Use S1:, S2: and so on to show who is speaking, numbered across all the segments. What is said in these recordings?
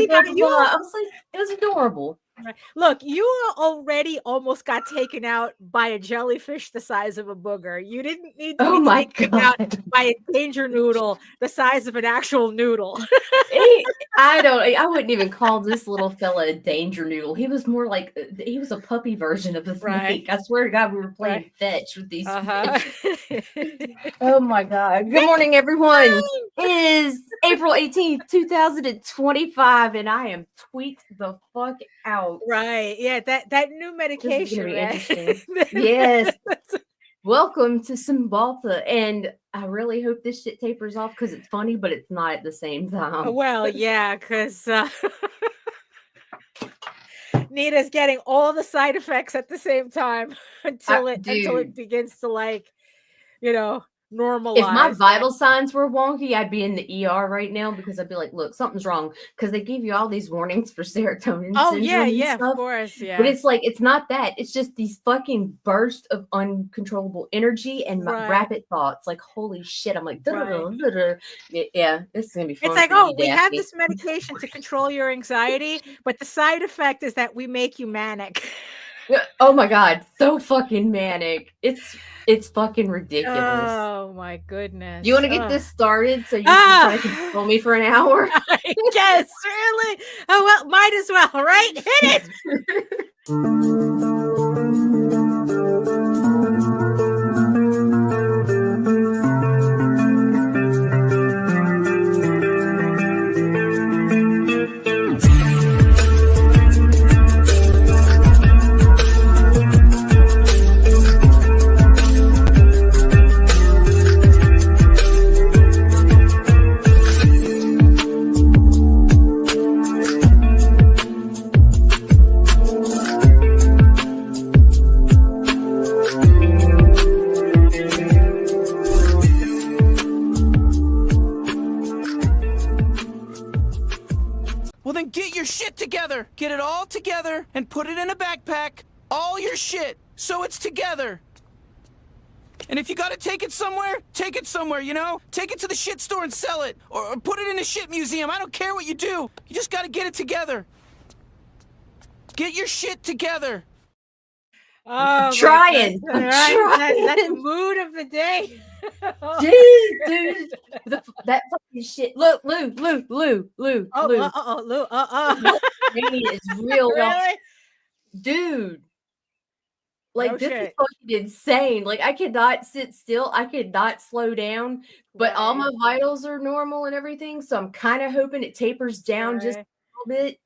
S1: blah, blah, blah. I was like, it was adorable.
S2: Look, you already almost got taken out by a jellyfish the size of a booger. You didn't need to be taken out by a danger noodle the size of an actual noodle.
S1: I wouldn't even call this little fella a danger noodle. He was more like, he was a puppy version of the snake. I swear to God, we were playing fetch with these fish. Oh my God. Good morning, everyone. It is April 18th, 2025, and I am tweaked the fuck out.
S2: Right. Yeah, that new medication.
S1: This is gonna be interesting. Yes. Welcome to Cymbalta, and I really hope this shit tapers off because it's funny, but it's not at the same time.
S2: Well, yeah, because Nita's getting all the side effects at the same time until it begins to, like, normalize.
S1: If my vital signs were wonky, I'd be in the ER right now because I'd be like, look, something's wrong. Because they give you all these warnings for serotonin syndrome and stuff.
S2: Of course, yeah.
S1: But it's like, it's not that. It's just these fucking bursts of uncontrollable energy and my rapid thoughts. Like, holy shit. I'm like, yeah, this is going to be fun.
S2: It's like, oh, we have this medication to control your anxiety, but the side effect is that we make you manic.
S1: Oh my God, so fucking manic. It's fucking ridiculous.
S2: Oh my goodness.
S1: You want to get this started so you can try to control me for an hour?
S2: Yes, really? Oh, well, might as well, right? Hit it!
S3: Get it all together and put it in a backpack. All your shit, so it's together. And if you gotta take it somewhere, take it somewhere, you know? Take it to the shit store and sell it. Or put it in a shit museum. I don't care what you do. You just gotta get it together. Get your shit together.
S1: I'm trying.
S2: That's the mood of the day.
S1: Jeez, dude. That fucking shit. Look, Lou.
S2: Lou.
S1: Maybe it's real.
S2: Really?
S1: Dude. Like, this is fucking insane. Like, I cannot sit still. I cannot slow down. But all my vitals are normal and everything. So I'm kind of hoping it tapers down just a little bit.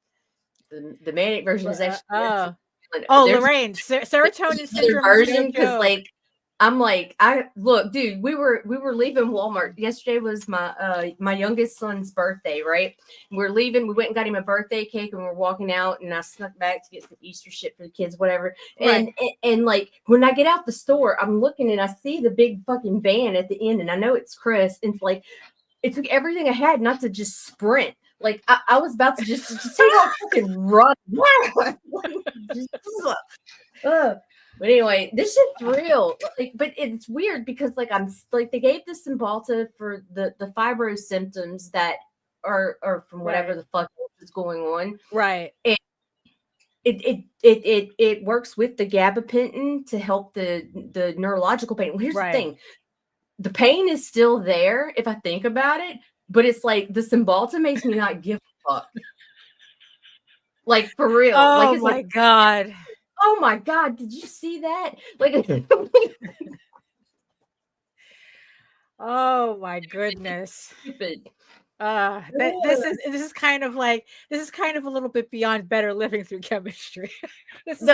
S1: The manic version is actually...
S2: Lorraine, serotonin syndrome
S1: version, because like I'm like, look, dude, we were leaving Walmart. Yesterday was my youngest son's birthday, right? We're leaving. We went and got him a birthday cake, and we're walking out, and I snuck back to get some Easter shit for the kids, whatever. And like when I get out the store, I'm looking and I see the big fucking van at the end, and I know it's Chris. And it's like, it took everything I had not to just sprint. Like I was about to just take off fucking run. But anyway, this shit's real. Like, but it's weird because like I'm like they gave this Cymbalta for the fibro symptoms that are from whatever the fuck is going on.
S2: Right.
S1: And it works with the gabapentin to help the neurological pain. Well, here's the thing. The pain is still there if I think about it. But it's like the Cymbalta makes me not give a fuck. Like for real.
S2: Oh
S1: like, it's
S2: my God.
S1: Oh my God. Did you see that? Like
S2: oh my goodness.
S1: Stupid.
S2: This is kind of a little bit beyond better living through chemistry.
S1: This is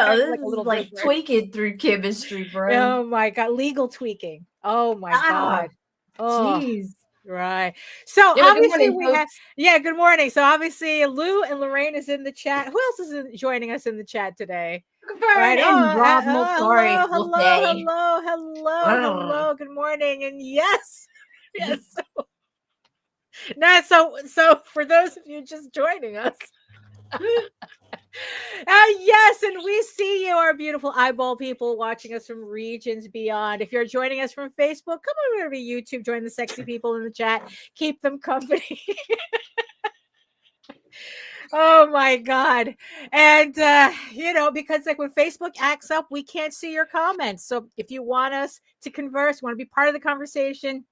S1: like tweaking through chemistry, bro.
S2: Oh my God. Legal tweaking. Oh my God. Oh. Jeez. Right. So obviously we have, good morning. So obviously Lou and Lorraine is in the chat. Who else is joining us in the chat today?
S1: Right. And Rob Mulcahy.
S2: Hello. Good morning. And yes. So for those of you just joining us, yes, and we see you, our beautiful eyeball people watching us from regions beyond. If you're joining us from Facebook, come on over to YouTube, join the sexy people in the chat, keep them company. Oh my God. And because like when Facebook acts up, we can't see your comments. So if you want us to converse, want to be part of the conversation,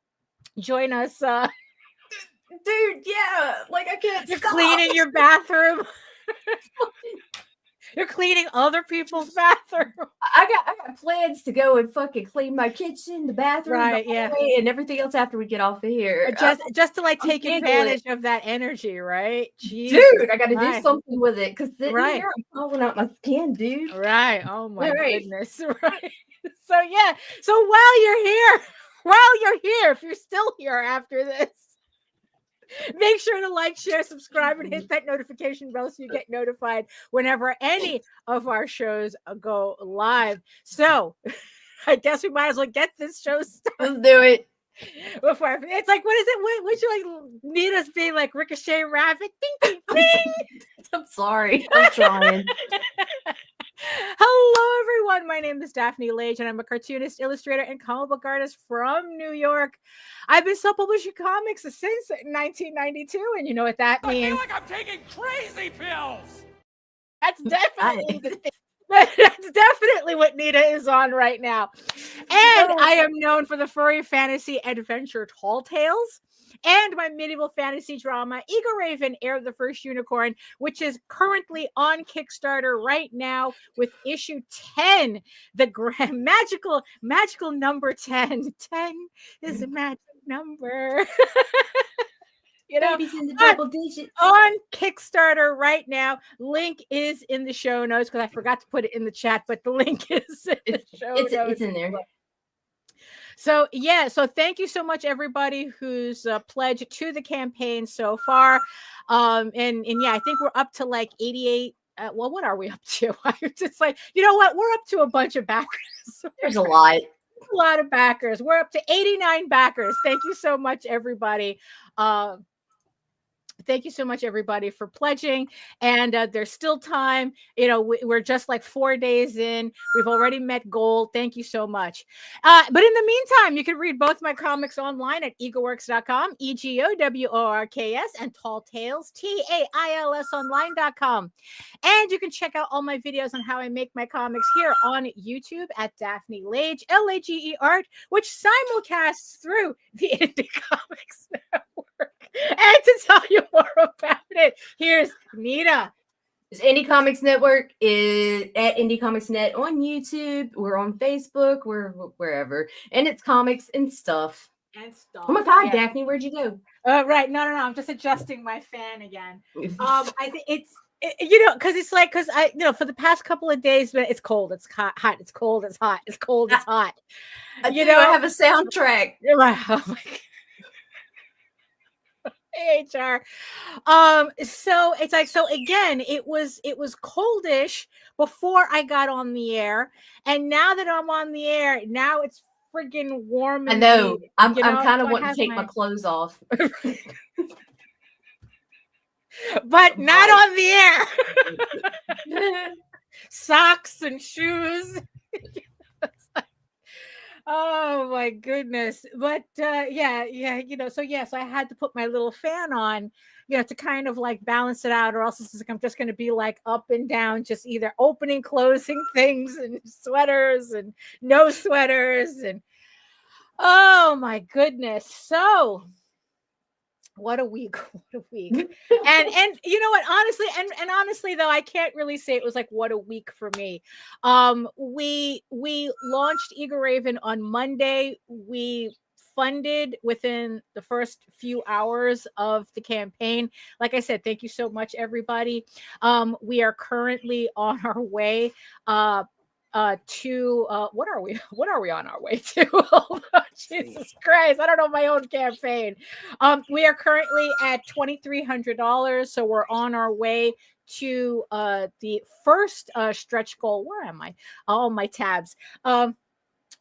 S2: join us.
S1: Dude, yeah. Like I can't
S2: You're
S1: stop.
S2: cleaning your bathroom. You're cleaning other people's bathroom.
S1: I got plans to go and fucking clean my kitchen, the bathroom,
S2: right,
S1: the hallway, and everything else after we get off of here.
S2: Just to like take advantage of that energy, right?
S1: Dude, I got to do something with it because sitting here, I'm falling out my skin, dude.
S2: Right. Oh my goodness. Right. So yeah. So while you're here, if you're still here after this, make sure to like, share, subscribe, and hit that notification bell so you get notified whenever any of our shows go live. So I guess we might as well get this show started.
S1: Let's do it.
S2: Before it's like, what is it? What you like need us being like Ricochet Rabbit? Ding, ding, ding.
S1: I'm sorry. I'm trying.
S2: Hello, everyone. My name is Daphne Lage, and I'm a cartoonist, illustrator, and comic book artist from New York. I've been self-publishing comics since 1992, and you know what that means.
S3: I feel like I'm taking crazy pills.
S2: That's definitely the thing. That's definitely what Nita is on right now. And I am known for the furry fantasy adventure Tall Tales and my medieval fantasy drama Eagle Raven, Heir of the First Unicorn, which is currently on Kickstarter right now with issue 10, the magical number 10. 10 is a magic number.
S1: Babies in the double digits
S2: on Kickstarter right now. Link is in the show notes because I forgot to put it in the chat, but the link is in the show notes.
S1: It's in there.
S2: So yeah, so thank you so much everybody who's pledged to the campaign so far. And yeah, I think we're up to like 88. Well, what are we up to? It's like, you know what? We're up to a bunch of backers.
S1: There's a lot.
S2: A lot of backers. We're up to 89 backers. Thank you so much, everybody. Thank you so much, everybody, for pledging. And there's still time. You know, we're just like 4 days in. We've already met goal. Thank you so much. But in the meantime, you can read both my comics online at egoworks.com, EGOWORKS, and Tall Tales, TAILS online.com. And you can check out all my videos on how I make my comics here on YouTube at Daphne Lage, LAGE Art, which simulcasts through the Indie Comics Network. And to tell you more about it, here's Nita.
S1: This Indie Comics Network is at Indie Comics Net on YouTube. We're on Facebook. We're wherever. And it's comics and stuff. Oh my God, yeah. Daphne, where'd you go?
S2: Right. No. I'm just adjusting my fan again. I think because it's like, because I, for the past couple of days, but it's cold, it's hot, it's cold, it's hot, it's cold, it's hot.
S1: I have a soundtrack.
S2: Oh my God. HR. So it's like, so again, it was coldish before I got on the air, and now that I'm on the air, now it's friggin' warm.
S1: I know. I'm kind of wanting to take my clothes off,
S2: but not on the air. Socks and shoes. Oh my goodness. But so I had to put my little fan on, to kind of like balance it out, or else I'm just going to be like up and down, just either opening, closing things, and sweaters and no sweaters. And oh my goodness. So what a week. And you know what, honestly though, I can't really say it was like what a week for me. We launched Eagle Raven on Monday. We funded within the first few hours of the campaign. Like I said, thank you so much, everybody. We are currently on our way to what are we on our way to? Oh, Jesus Christ, I don't know my own campaign. We are currently at $2,300, so we're on our way to the first stretch goal. Where am I? Oh, my tabs.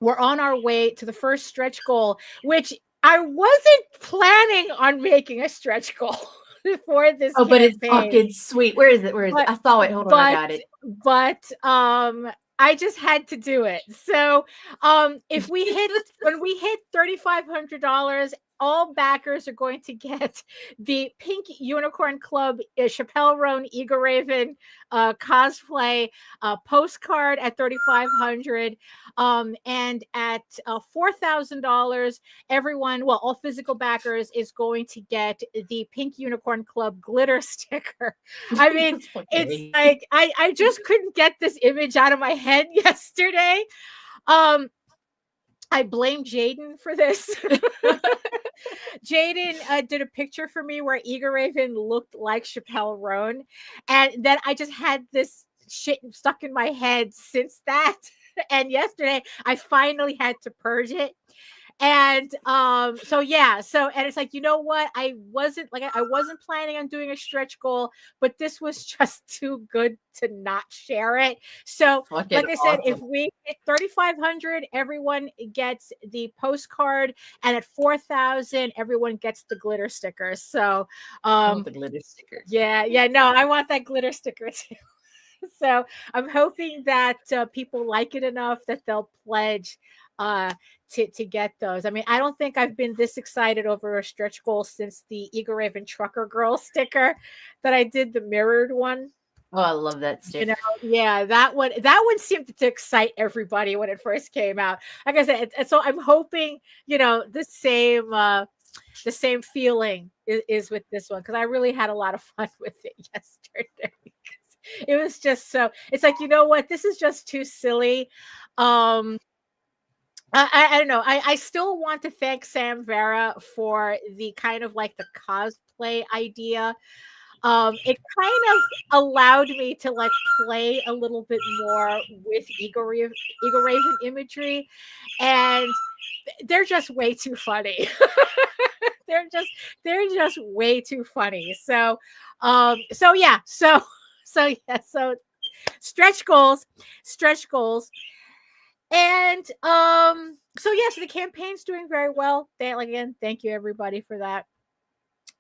S2: We're on our way to the first stretch goal, which I wasn't planning on making a stretch goal for this campaign.
S1: But it's fucking sweet. Where is it? I saw it. Hold on, I got it.
S2: But I just had to do it. So when we hit $3,500, all backers are going to get the Pink Unicorn Club Chappelle Roan Eagle Raven cosplay postcard at $3,500, and at $4,000, everyone, well, all physical backers is going to get the Pink Unicorn Club glitter sticker. I mean, it's like I just couldn't get this image out of my head yesterday. I blame Jaden for this. Jaden did a picture for me where Eagle Raven looked like Chappelle Roan. And then I just had this shit stuck in my head since that. And yesterday I finally had to purge it. And so yeah, and it's like, you know what, I wasn't planning on doing a stretch goal, but this was just too good to not share it. So like I said, if we hit 3,500, everyone gets the postcard, and at 4,000, everyone gets the glitter stickers. So
S1: the glitter stickers.
S2: Yeah, no, I want that glitter sticker too. So I'm hoping that people like it enough that they'll pledge to get those. I mean, I don't think I've been this excited over a stretch goal since the Eagle Raven Trucker Girl sticker that I did, the mirrored one.
S1: Oh, I love that sticker.
S2: You know, yeah, that one seemed to excite everybody when it first came out. Like I said, so I'm hoping, you know, the same feeling is with this one, because I really had a lot of fun with it yesterday. It was just so, it's like, you know what, this is just too silly. I don't know. I still want to thank Sam Vera for the kind of like the cosplay idea. It kind of allowed me to like play a little bit more with Eagle Raven imagery, and they're just way too funny. they're just way too funny. So stretch goals. And so the campaign's doing very well. Again, thank you everybody for that.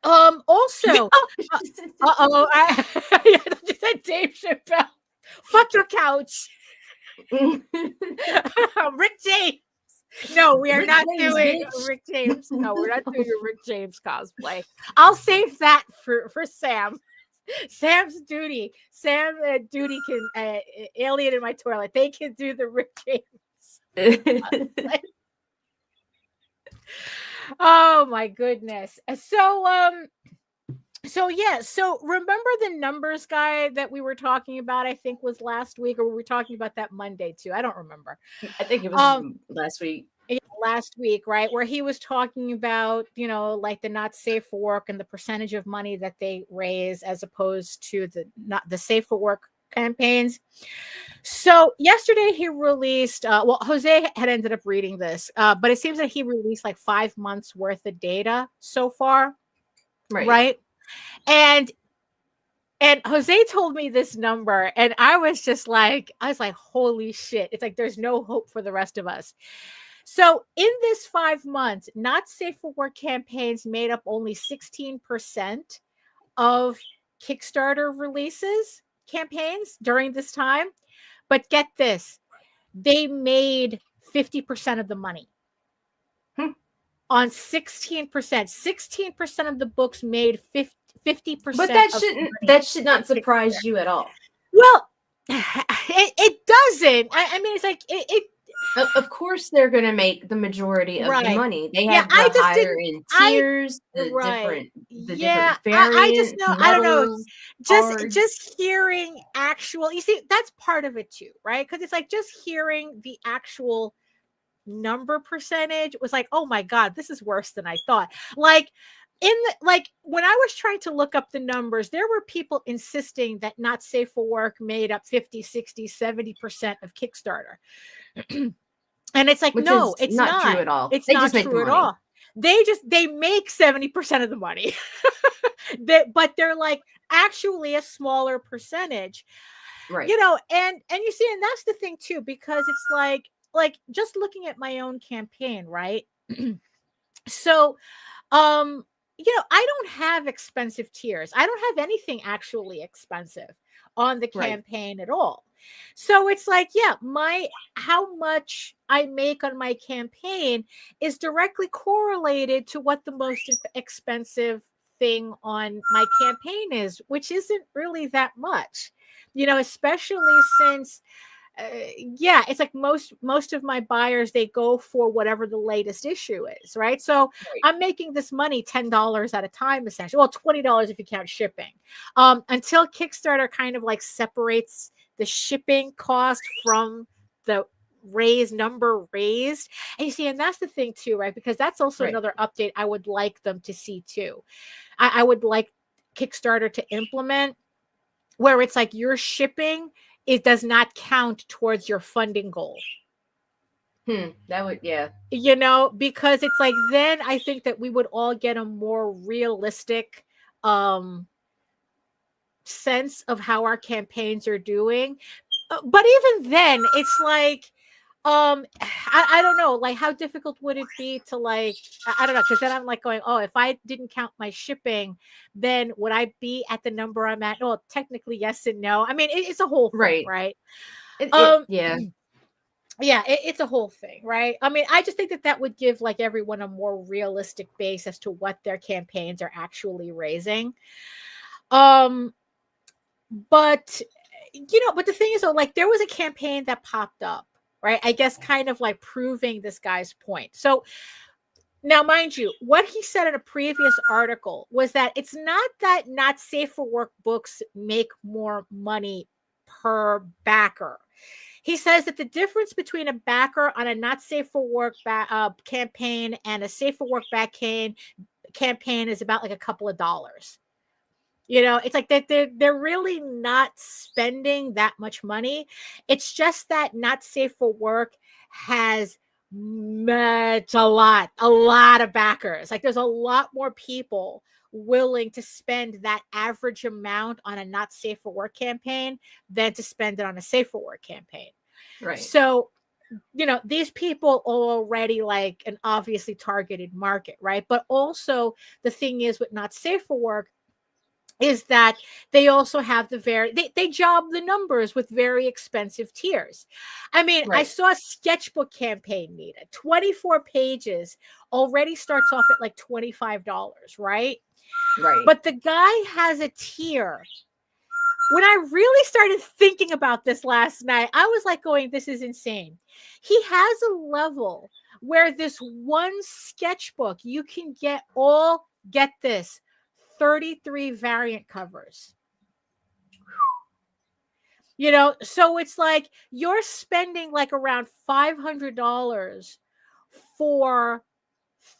S2: Also, I just said Dave Chappelle. Fuck your couch. Rick James. No, we are not doing Rick James. No, we're not doing a Rick James cosplay. I'll save that for Sam. Sam's duty. Sam duty can alien in my toilet. They can do the Rick James. Oh my goodness. So remember the numbers guy that we were talking about, I think was last week, or were we talking about that Monday too? I don't remember.
S1: I think it was last week.
S2: Yeah, last week, right? Where he was talking about, you know, like the not safe for work and the percentage of money that they raise as opposed to the safe for work campaigns. So yesterday he released, Jose had ended up reading this, but it seems that he released like 5 months worth of data so far. Right. And Jose told me this number, and I was like, holy shit. It's like, there's no hope for the rest of us. So in this 5 months, not safe for work campaigns made up only 16% of Kickstarter releases campaigns during this time. But get this, they made 50% of the money. On 16%. 16% of the books made 50%.
S1: But that should not surprise you at all.
S2: Well, it doesn't. I mean, it's like it.
S1: Of course, they're going to make the majority of the money. They have the higher end tiers, the different variants.
S2: I just know. I don't know. Just hearing actual. You see, that's part of it too, right? Because it's like just hearing the actual number percentage was like, oh my god, this is worse than I thought. Like when I was trying to look up the numbers, there were people insisting that not safe for work made up 50, 60, 70% of Kickstarter. And it's like, no, it's not
S1: true at all.
S2: It's not true at all. They make 70% of the money. But they're like actually a smaller percentage.
S1: Right.
S2: You know, and you see, and that's the thing too, because it's like just looking at my own campaign, right? So I don't have expensive tiers. I don't have anything actually expensive on the campaign at all. So it's like, yeah, how much I make on my campaign is directly correlated to what the most expensive thing on my campaign is, which isn't really that much, especially since it's like most of my buyers, they go for whatever the latest issue is, right? So I'm making this money $10 at a time, essentially. Well, $20 if you count shipping. Until Kickstarter kind of like separates the shipping cost from the number raised. And you see, and that's the thing too, right? Because that's also another update I would like them to see too. I would like Kickstarter to implement where it's like your shipping, it does not count towards your funding goal.
S1: That would, yeah.
S2: Because it's like, then I think that we would all get a more realistic sense of how our campaigns are doing. But even then, it's like, I don't know, like how difficult would it be to like, I don't know, because then I'm like going, oh, if I didn't count my shipping, then would I be at the number I'm at? Well, technically yes and no. I mean, it's a whole thing, right?
S1: Yeah.
S2: Yeah, it's a whole thing, right? I mean, I just think that would give like everyone a more realistic base as to what their campaigns are actually raising. But but the thing is, though, like there was a campaign that popped up, right? I guess kind of like proving this guy's point. So now, mind you, what he said in a previous article was that it's not that not safe for work books make more money per backer. He says that the difference between a backer on a not safe for work campaign and a safe for work campaign is about like a couple of dollars. It's like that they're really not spending that much money. It's just that not safe for work has a lot of backers. Like there's a lot more people willing to spend that average amount on a not safe for work campaign than to spend it on a safe for work campaign.
S1: Right.
S2: So, these people are already like an obviously targeted market, right? But also the thing is with not safe for work is that they also have they job the numbers with very expensive tiers. I mean, I saw a sketchbook campaign, Nita, 24 pages, already starts off at like $25, right?
S1: Right.
S2: But the guy has a tier. When I really started thinking about this last night, I was like going, this is insane. He has a level where this one sketchbook, you can get this, 33 variant covers. So it's like you're spending like around $500 for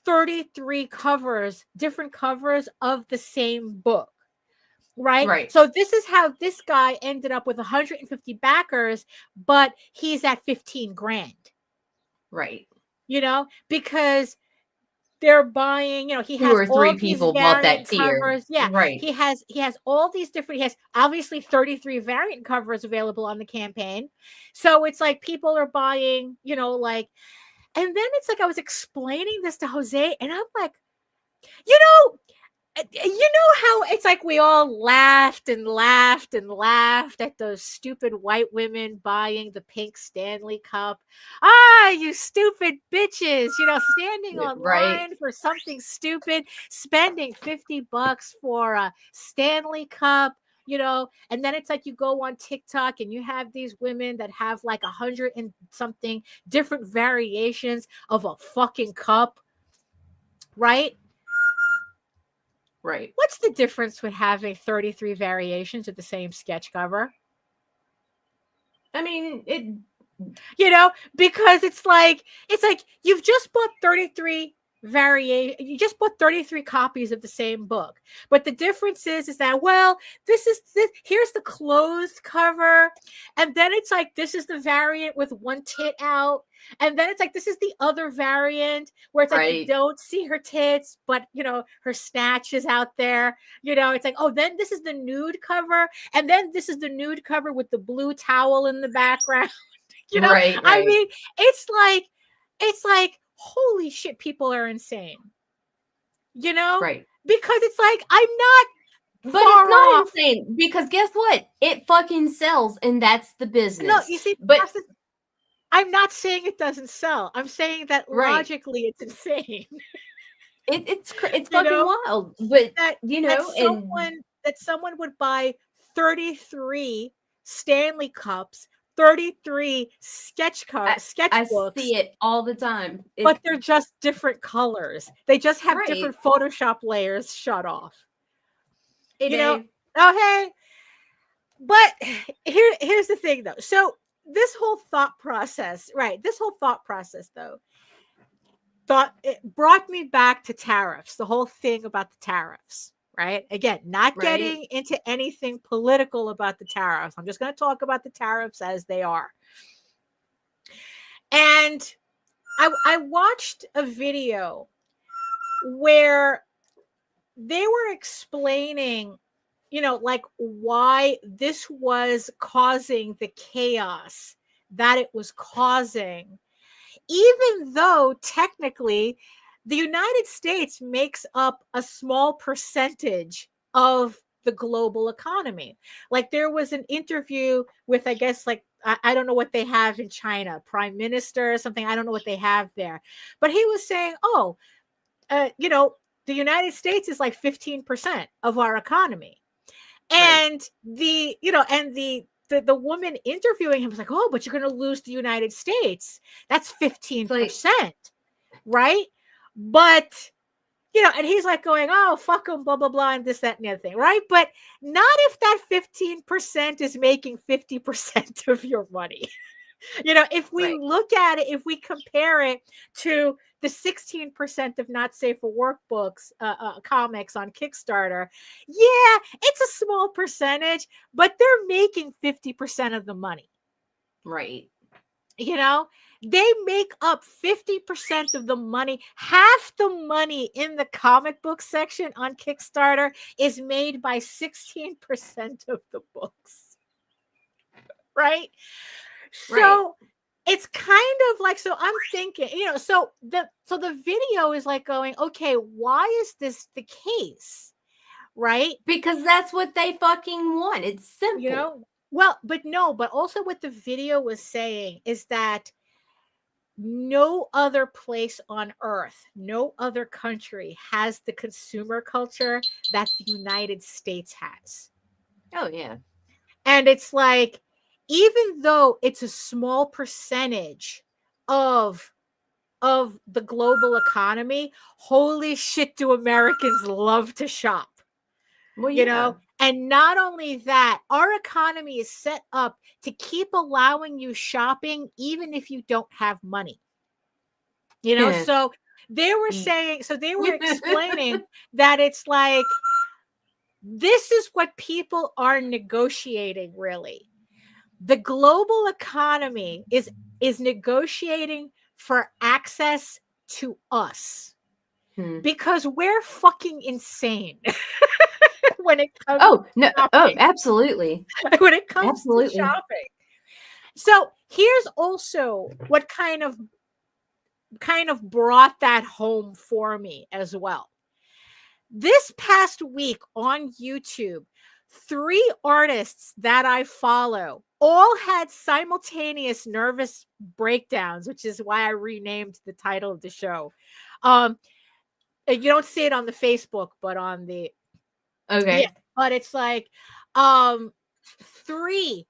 S2: 33 covers, different covers of the same book. Right. So this is how this guy ended up with 150 backers, but he's at 15 grand.
S1: Right.
S2: Because they're buying, he has
S1: 2 or 3 people bought that tier.
S2: Covers. Yeah.
S1: Right.
S2: He has all these different, he has obviously 33 variant covers available on the campaign. So it's like people are buying, like, and then it's like I was explaining this to Jose and I'm like, how it's like we all laughed and laughed and laughed at those stupid white women buying the pink Stanley Cup. You stupid bitches, standing online for something stupid, spending $50 for a Stanley Cup, and then it's like you go on TikTok and you have these women that have like 100 and something different variations of a fucking cup, right?
S1: Right.
S2: What's the difference with having 33 variations of the same sketch cover?
S1: I mean,
S2: because it's like you've just bought 33 you just bought 33 copies of the same book, but the difference is that, well, here's the closed cover, and then it's like this is the variant with one tit out, and then it's like this is the other variant where it's like you don't see her tits, but her snatch is out there. It's like, oh, then this is the nude cover, and then this is the nude cover with the blue towel in the background.
S1: Right.
S2: I mean, it's like holy shit, people are insane.
S1: Right.
S2: Because it's like, I'm not
S1: But it's not insane because guess what? It fucking sells, and that's the business.
S2: No, you see,
S1: but
S2: I'm not saying it doesn't sell. I'm saying that logically it's insane.
S1: It's fucking wild. But
S2: that, that someone would buy 33 Stanley Cups, 33 sketchbooks.
S1: I see it all the time.
S2: But they're just different colors. They just have different Photoshop layers shut off. Oh, hey. But here's the thing, though. So this whole thought process, though, it brought me back to tariffs, the whole thing about the tariffs, right? Again, not getting into anything political about the tariffs. I'm just going to talk about the tariffs as they are. And I watched a video where they were explaining, like why this was causing the chaos that it was causing, even though technically the United States makes up a small percentage of the global economy. Like there was an interview with, I guess, like, I don't know what they have in China, prime minister or something. I don't know what they have there. But he was saying, the United States is like 15% of our economy. And the woman interviewing him was like, oh, but you're going to lose the United States. That's 15%, right? But, and he's like going, oh, fuck them, blah, blah, blah, and this, that, and the other thing, right? But not if that 15% is making 50% of your money. If we look at it, if we compare it to the 16% of not safe for work books, comics on Kickstarter, yeah, it's a small percentage, but they're making 50% of the money.
S1: Right.
S2: They make up 50% of the money. Half the money in the comic book section on Kickstarter is made by 16% of the books. Right? So it's kind of like, so I'm thinking, so the video is like going, okay, why is this the case? Right?
S1: Because that's what they fucking want. It's simple.
S2: Well, but also what the video was saying is that no other place on earth, no other country has the consumer culture that the United States has.
S1: Oh, yeah.
S2: And it's like, even though it's a small percentage of the global economy, holy shit, do Americans love to shop. Well, and not only that, our economy is set up to keep allowing you shopping even if you don't have money. So they were saying, so they were explaining that it's like, this is what people are negotiating, really. The global economy is negotiating for access to us because we're fucking insane when it comes to shopping.
S1: Oh, absolutely.
S2: When it comes to shopping. So here's also what kind of brought that home for me as well. This past week on YouTube, 3 artists that I follow all had simultaneous nervous breakdowns, which is why I renamed the title of the show. You don't see it on the Facebook, but on the but it's like 3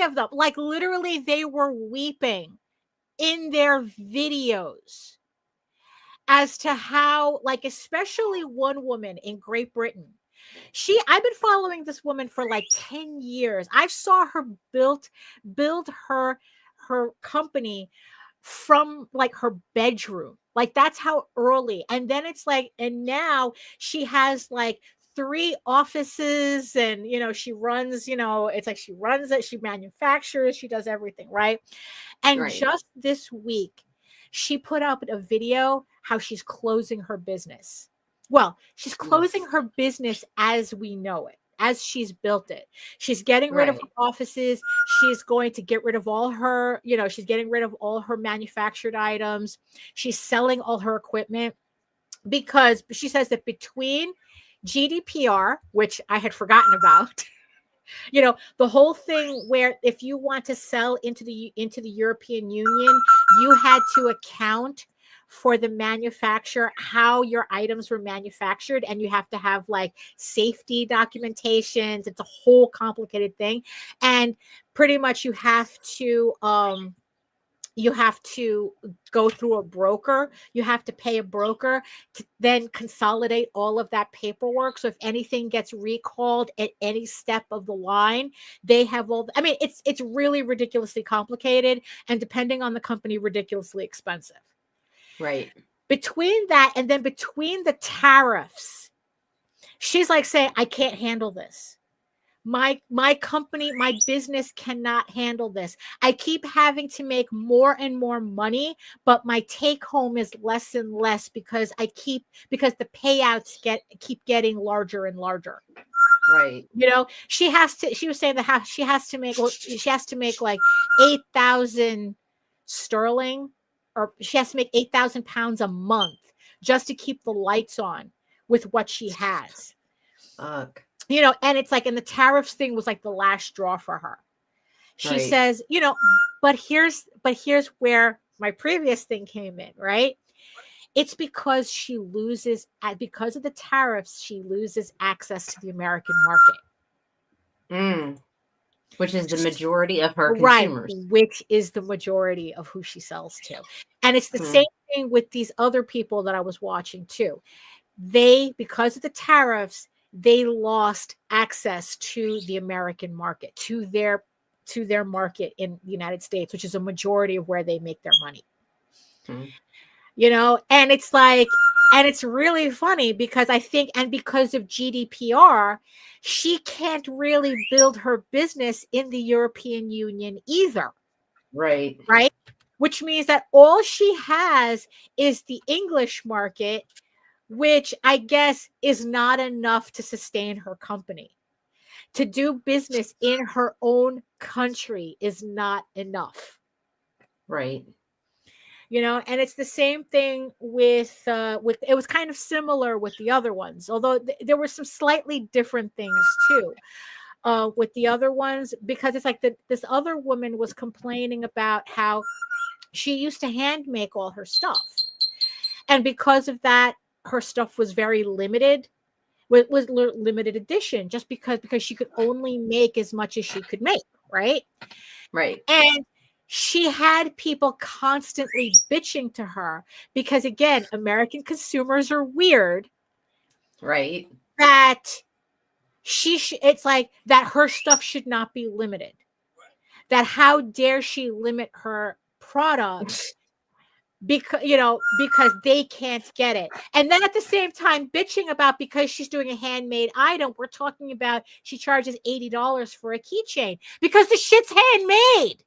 S2: of them, like literally they were weeping in their videos as to how, like, especially one woman in Great Britain. I've been following this woman for like 10 years. I saw her build her company from like her bedroom. Like that's how early. And then it's like, and now she has like 3 offices and, she runs, it's like she runs it, she manufactures, she does everything, right? And just this week, she put out a video how she's closing her business. Well, she's closing her business as we know it, as she's built it. She's getting rid of her offices. She's going to get rid of all her, she's getting rid of all her manufactured items. She's selling all her equipment. because she says that between GDPR, which I had forgotten about, the whole thing where if you want to sell into the European Union, you had to account for the manufacturer, how your items were manufactured, and you have to have like safety documentations. It's a whole complicated thing, and pretty much you have to go through a broker. You have to pay a broker to then consolidate all of that paperwork. So if anything gets recalled at any step of the line, they have I mean, it's really ridiculously complicated, and depending on the company, ridiculously expensive.
S1: Right.
S2: Between that and then between the tariffs, she's like saying, I can't handle this. My company, my business cannot handle this. I keep having to make more and more money, but my take home is less and less because the payouts keep getting larger and larger.
S1: Right.
S2: She was saying that she has to make like 8,000 sterling, or she has to make 8,000 pounds a month just to keep the lights on with what she has.
S1: Fuck.
S2: And it's like, and the tariffs thing was like the last straw for her. She says, but here's where my previous thing came in, right? It's because because of the tariffs, she loses access to the American market.
S1: Which is the majority of her consumers.
S2: Right, which is the majority of who she sells to. And it's the same thing with these other people that I was watching too. Because of the tariffs, they lost access to the American market, to their market in the United States, which is a majority of where they make their money. And it's like, and it's really funny because I think, and because of GDPR, she can't really build her business in the European Union either.
S1: Right.
S2: Right. Which means that all she has is the English market, which I guess is not enough to sustain her company. To do business in her own country is not enough.
S1: Right.
S2: And it's the same thing with it was kind of similar with the other ones, although there were some slightly different things too with the other ones, because it's like this other woman was complaining about how she used to hand make all her stuff, and because of that, her stuff was very limited. Was limited edition, just because she could only make as much as she could make, right?
S1: Right.
S2: And she had people constantly bitching to her because, again, American consumers are weird.
S1: Right.
S2: That it's like that her stuff should not be limited. That how dare she limit her products because they can't get it. And then at the same time bitching about, because she's doing a handmade item, we're talking about she charges $80 for a keychain because the shit's handmade.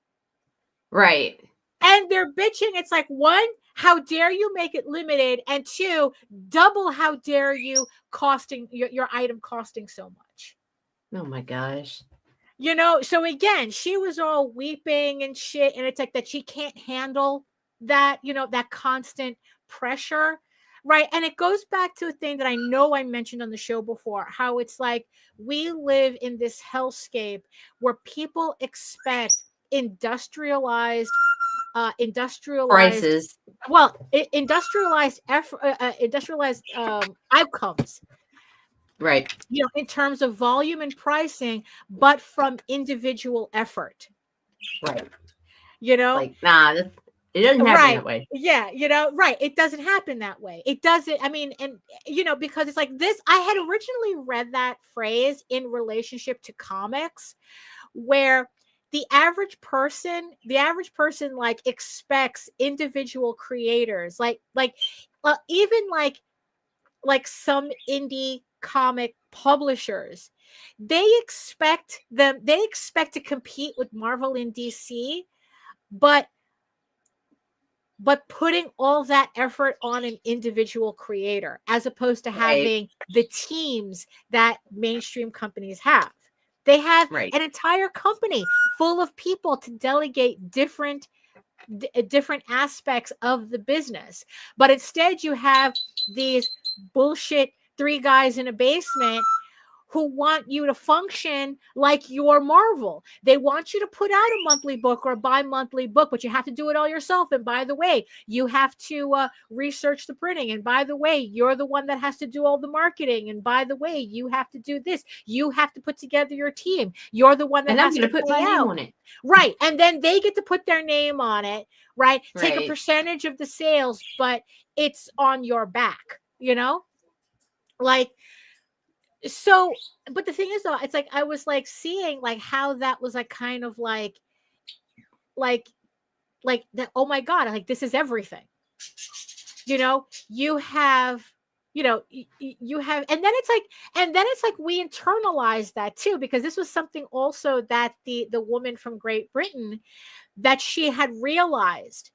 S1: Right.
S2: And they're bitching. It's like, one, how dare you make it limited? And two, double how dare you costing your item costing so much.
S1: Oh my gosh.
S2: So again, she was all weeping and shit, and it's like that she can't handle that, that constant pressure, right? And it goes back to a thing that I know I mentioned on the show before, how it's like we live in this hellscape where people expect industrialized
S1: prices.
S2: Well, industrialized outcomes.
S1: Right.
S2: In terms of volume and pricing, but from individual effort.
S1: Right.
S2: Like,
S1: nah, it doesn't happen that way.
S2: Yeah, right. It doesn't happen that way. It doesn't. I mean, and because it's like this, I had originally read that phrase in relationship to comics, where the average person like expects individual creators, even like some indie comic publishers, they expect to compete with Marvel and DC, but putting all that effort on an individual creator, as opposed to having the teams that mainstream companies have. They have an entire company full of people to delegate different aspects of the business, but instead you have these bullshit 3 guys in a basement who want you to function like you're Marvel. They want you to put out a monthly book or a bi-monthly book, but you have to do it all yourself. And by the way, you have to research the printing. And by the way, you're the one that has to do all the marketing. And by the way, you have to do this. You have to put together your team. You're the one that has to
S1: put my name on it.
S2: Right. And then they get to put their name on it, right? Take a percentage of the sales, but it's on your back, you know? Like, so, but the thing is though, it's like I was like seeing like how that was like kind of like that, oh my God, like this is everything. You know, you have, you know, you have, and then it's like we internalize that too, because this was something also that the woman from Great Britain, that she had realized,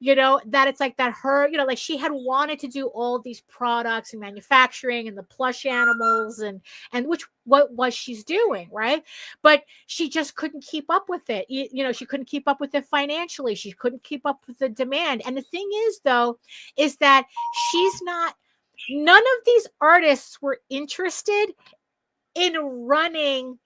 S2: you know, that it's like that her, you know, like she had wanted to do all these products and manufacturing and the plush animals and what was she's doing, right? But she just couldn't keep up with it. You know, she couldn't keep up with it financially. She couldn't keep up with the demand. And the thing is, though, is that none of these artists were interested in running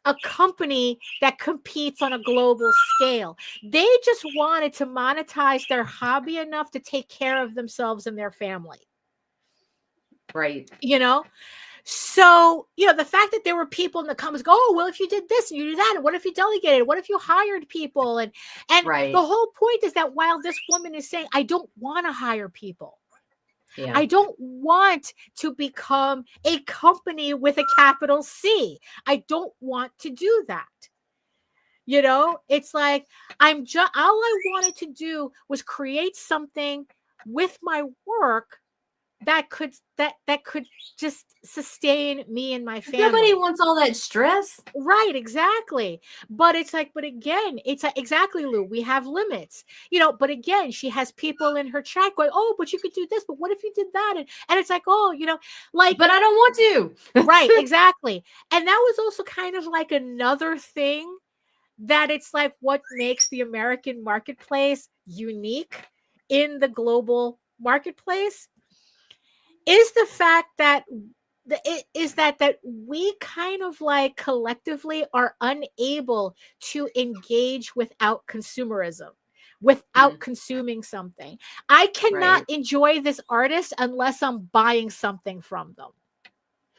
S2: a company that competes on a global scale. They just wanted to monetize their hobby enough to take care of themselves and their family.
S1: Right.
S2: You know? So, you know, the fact that there were people in the comments go, oh, well, if you did this and you do that, and what if you delegated? What if you hired people? And
S1: right.
S2: The whole point is that while this woman is saying, I don't want to hire people.
S1: Yeah.
S2: I don't want to become a company with a capital C. I don't want to do that. You know, it's like all I wanted to do was create something with my work that could just sustain me and my family.
S1: Nobody wants all that stress.
S2: Right, exactly. But it's like, but again, it's like, exactly, Lou, we have limits, you know, but again, she has people in her chat going, oh, but you could do this, but what if you did that? And it's like, oh, you know, like,
S1: but I don't want to.
S2: Right, exactly. And that was also kind of like another thing that it's like what makes the American marketplace unique in the global marketplace is the fact that we kind of like collectively are unable to engage without consumerism, without consuming something. I cannot enjoy this artist unless I'm buying something from them.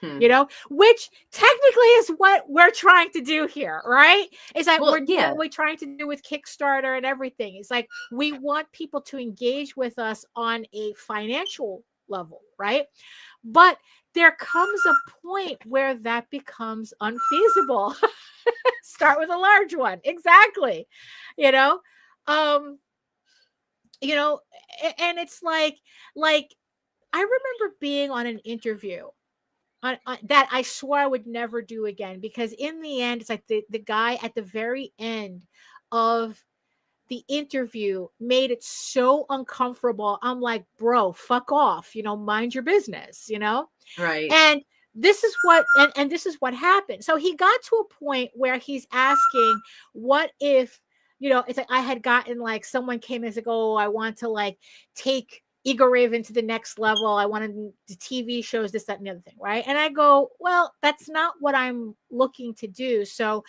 S2: You know, which technically is what we're trying to do here, right? It's like we're trying to do with Kickstarter and everything. It's like we want people to engage with us on a financial level, right? But there comes a point where that becomes unfeasible. Start with a large one. Exactly. You know, and it's like I remember being on an interview on that I swore I would never do again, because in the end, it's like the guy at the very end of the interview made it so uncomfortable. I'm like, bro, fuck off, you know, mind your business, you know?
S1: Right.
S2: And this is what, and this is what happened. So he got to a point where he's asking, what if, you know, it's like I had gotten like someone came and said, oh, I want to like take Ego Raven to the next level. I wanted the TV shows, this, that, and the other thing, right? And I go, well, that's not what I'm looking to do. So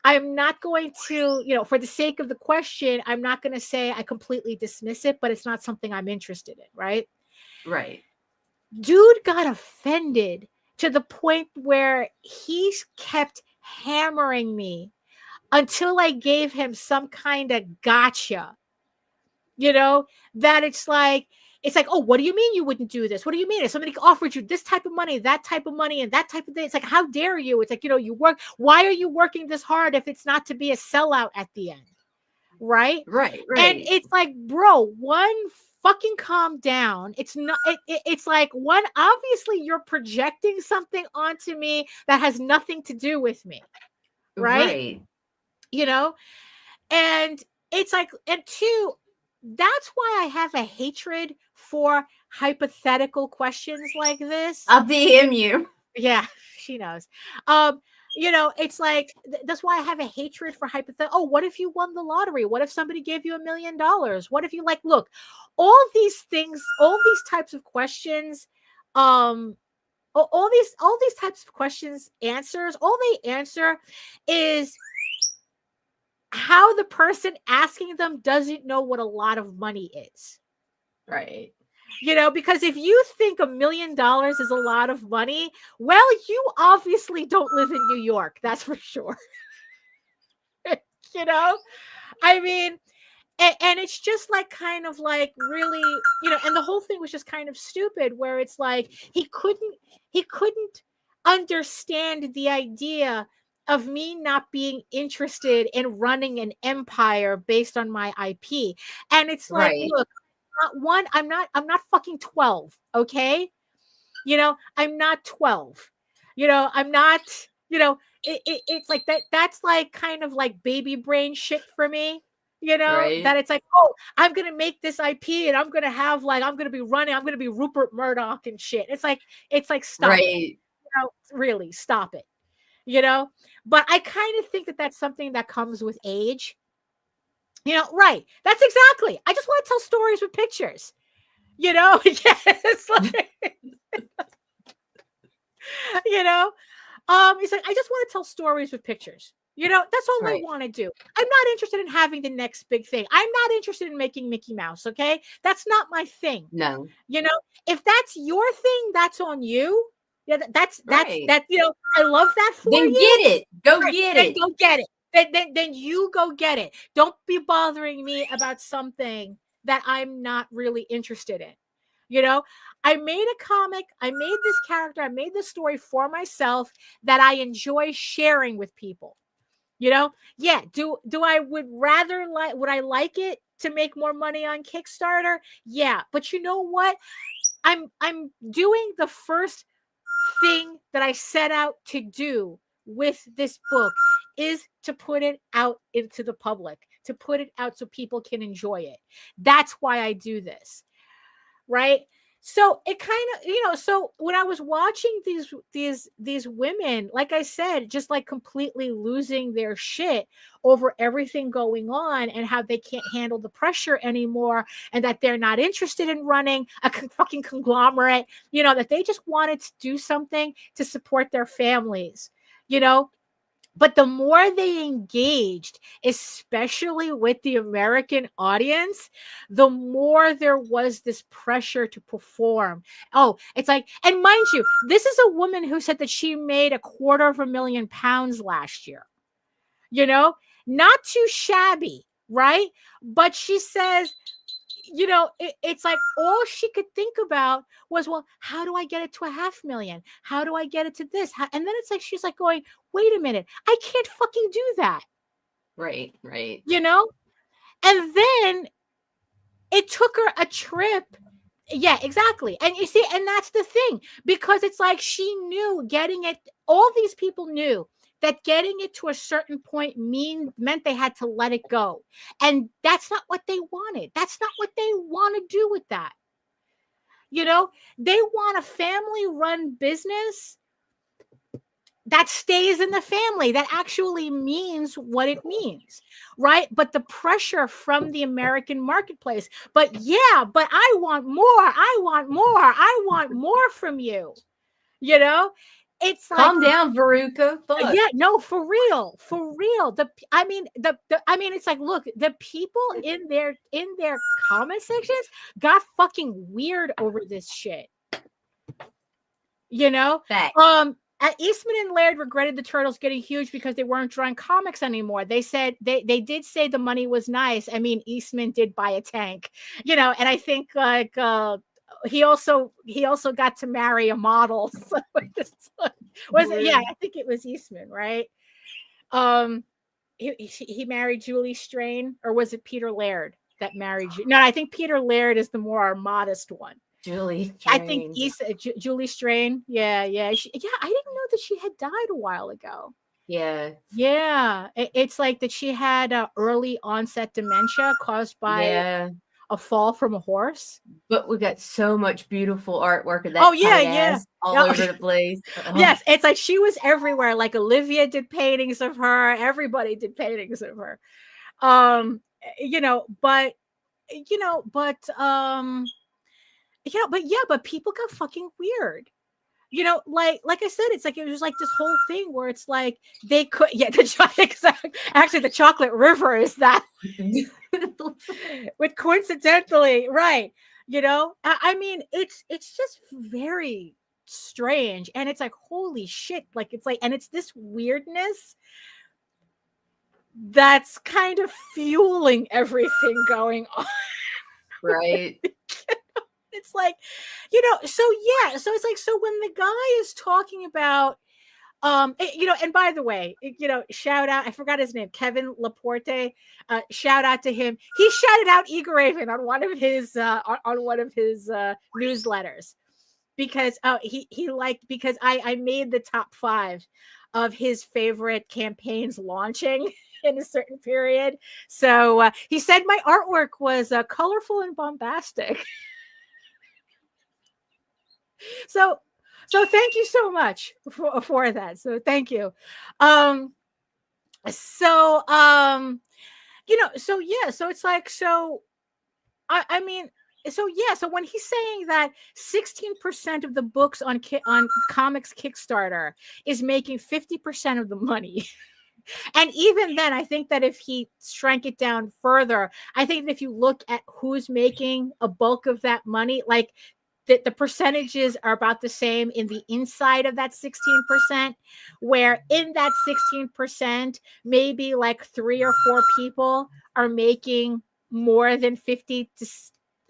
S2: I'm not going to, you know, for the sake of the question, I'm not going to say I completely dismiss it, but it's not something I'm interested in, right?
S1: Right.
S2: Dude got offended to the point where he kept hammering me until I gave him some kind of gotcha. You know, that it's like, oh, what do you mean you wouldn't do this? What do you mean if somebody offered you this type of money, that type of money, and that type of thing? It's like, how dare you? It's like, you know, you work. Why are you working this hard if it's not to be a sellout at the end? Right. And it's like, bro, one, fucking calm down. It's not, it's like, one, obviously you're projecting something onto me that has nothing to do with me. Right. You know, and it's like, and two, that's why I have a hatred for hypothetical questions like this.
S1: I'll DM you.
S2: Yeah, she knows. it's like that's why I have a hatred for hypothetical. Oh, what if you won the lottery? What if somebody gave you $1 million? What if you look, all these things, all these types of questions, all these types of questions, answers, all they answer is how the person asking them doesn't know what a lot of money is.
S1: Right.
S2: Because if you think $1 million is a lot of money, well, you obviously don't live in New York. That's for sure. I mean, and it's just kind of really, and the whole thing was just kind of stupid, where it's like he couldn't understand the idea of me not being interested in running an empire based on my IP. And it's like,
S1: right.
S2: Look, I'm not fucking 12. Okay. I'm not 12. I'm not, it's like that. That's kind of baby brain shit for me.
S1: Right.
S2: That it's like, oh, I'm going to make this IP and I'm going to have I'm going to be Rupert Murdoch and shit. It's like, stop
S1: right.
S2: it. Really stop it. But I kind of think that that's something that comes with age. Right. That's exactly. I just want to tell stories with pictures. Yes. He's like, I just want to tell stories with pictures. That's all I want to do. I'm not interested in having the next big thing. I'm not interested in making Mickey Mouse. Okay. That's not my thing.
S1: No.
S2: If that's your thing, that's on you. Yeah. That's
S1: right.
S2: that, I love that for
S1: then
S2: you.
S1: Get it. Go get
S2: then
S1: it.
S2: Go get it. Then you go get it. Don't be bothering me about something that I'm not really interested in. I made a comic, I made this character, I made this story for myself that I enjoy sharing with people. Yeah, do I would I like it to make more money on Kickstarter? Yeah, but you know what? I'm doing the first thing that I set out to do with this book is to put it out into the public, to put it out so people can enjoy it. That's why I do this. Right? So it kind of, so when I was watching these women, like I said, just completely losing their shit over everything going on and how they can't handle the pressure anymore, and that they're not interested in running a fucking conglomerate, that they just wanted to do something to support their families, But the more they engaged, especially with the American audience, the more there was this pressure to perform. Oh, it's like, and mind you, this is a woman who said that she made £250,000 last year. Not too shabby, right? But she says, it's like all she could think about was, well, how do I get it to $500,000? How do I get it to this? And then it's like, she's like going, wait a minute, I can't fucking do that.
S1: Right.
S2: And then it took her a trip. Yeah, exactly. And you see, and that's the thing, because it's like she knew getting it, all these people knew that getting it to a certain point meant they had to let it go. And that's not what they wanted. That's not what they want to do with that. They want a family-run business that stays in the family, that actually means what it means, right? But the pressure from the American marketplace, but I want more. I want more from you. It's like,
S1: calm down, Veruca.
S2: Fuck. Yeah, no, for real. It's like, look, the people in their comment sections got fucking weird over this shit.
S1: Fact.
S2: Eastman and Laird regretted the Turtles getting huge because they weren't drawing comics anymore. They said they did say the money was nice. I mean, Eastman did buy a tank, and I think he also got to marry a model. So I think it was Eastman, right? He married Julie Strain, or was it Peter Laird that married you? No, I think Peter Laird is the more modest one.
S1: Julie Strain.
S2: I think Julie Strain. Yeah. I didn't know that she had died a while ago.
S1: Yeah.
S2: It's like that she had early onset dementia caused by a fall from a horse.
S1: But we got so much beautiful artwork of that.
S2: Oh yeah, yeah,
S1: all over the place.
S2: Yes, it's like she was everywhere. Like Olivia did paintings of her. Everybody did paintings of her. But people got fucking weird. Like I said, it's like it was like this whole thing where it's like they could, actually the chocolate river is that with coincidentally, right? I mean, it's just very strange, and it's like holy shit, like it's like, and it's this weirdness that's kind of fueling everything going on,
S1: right?
S2: It's like, so it's like, so when the guy is talking about, and by the way, shout out, I forgot his name, Kevin Laporte, shout out to him. He shouted out Eager Raven on one of his newsletters because he liked, because I made the top 5 of his favorite campaigns launching in a certain period. So he said my artwork was colorful and bombastic. So thank you so much for that. So thank you. So it's like, so I mean, so when he's saying that 16% of the books on comics Kickstarter is making 50% of the money. And even then, I think that if he shrank it down further, I think that if you look at who's making a bulk of that money, like the percentages are about the same in the inside of that 16%, where in that 16%, maybe like 3 or 4 people are making more than 50 to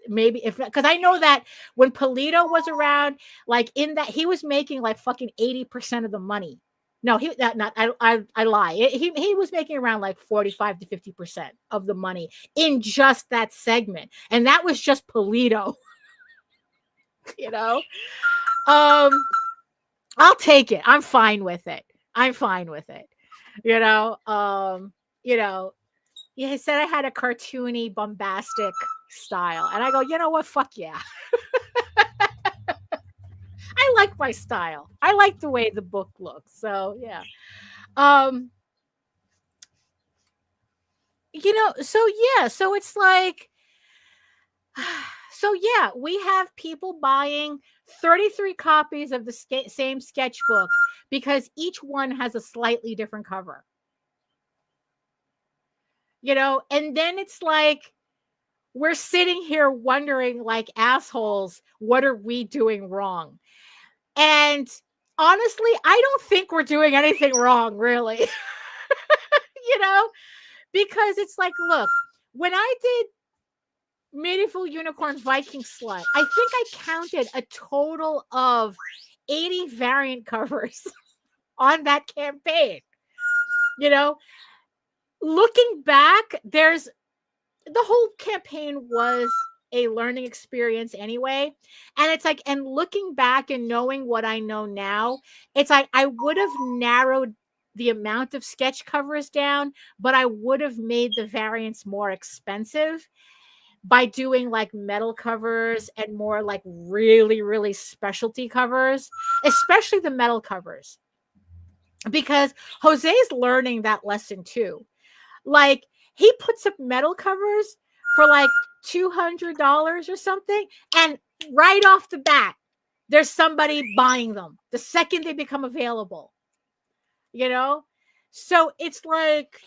S2: maybe, if, because I know that when Polito was around, like in that, he was making like fucking 80% of the money. No, I lie. He was making around like 45 to 50% of the money in just that segment. And that was just Polito. I'll take it. I'm fine with it. He said I had a cartoony, bombastic style. And I go, you know what? Fuck yeah. I like my style. I like the way the book looks. So yeah. So it's like, so yeah, we have people buying 33 copies of the same sketchbook because each one has a slightly different cover. And then it's like, we're sitting here wondering like assholes, what are we doing wrong? And honestly, I don't think we're doing anything wrong, really. Because it's like, look, when I did Medieval Unicorn Viking Slut, I think I counted a total of 80 variant covers on that campaign. Looking back, the whole campaign was a learning experience anyway. And it's like, and looking back and knowing what I know now, it's like I would have narrowed the amount of sketch covers down, but I would have made the variants more expensive by doing like metal covers and more like really, really specialty covers, especially the metal covers. Because Jose's learning that lesson too. Like, he puts up metal covers for like $200 or something, and right off the bat, there's somebody buying them the second they become available. So it's like,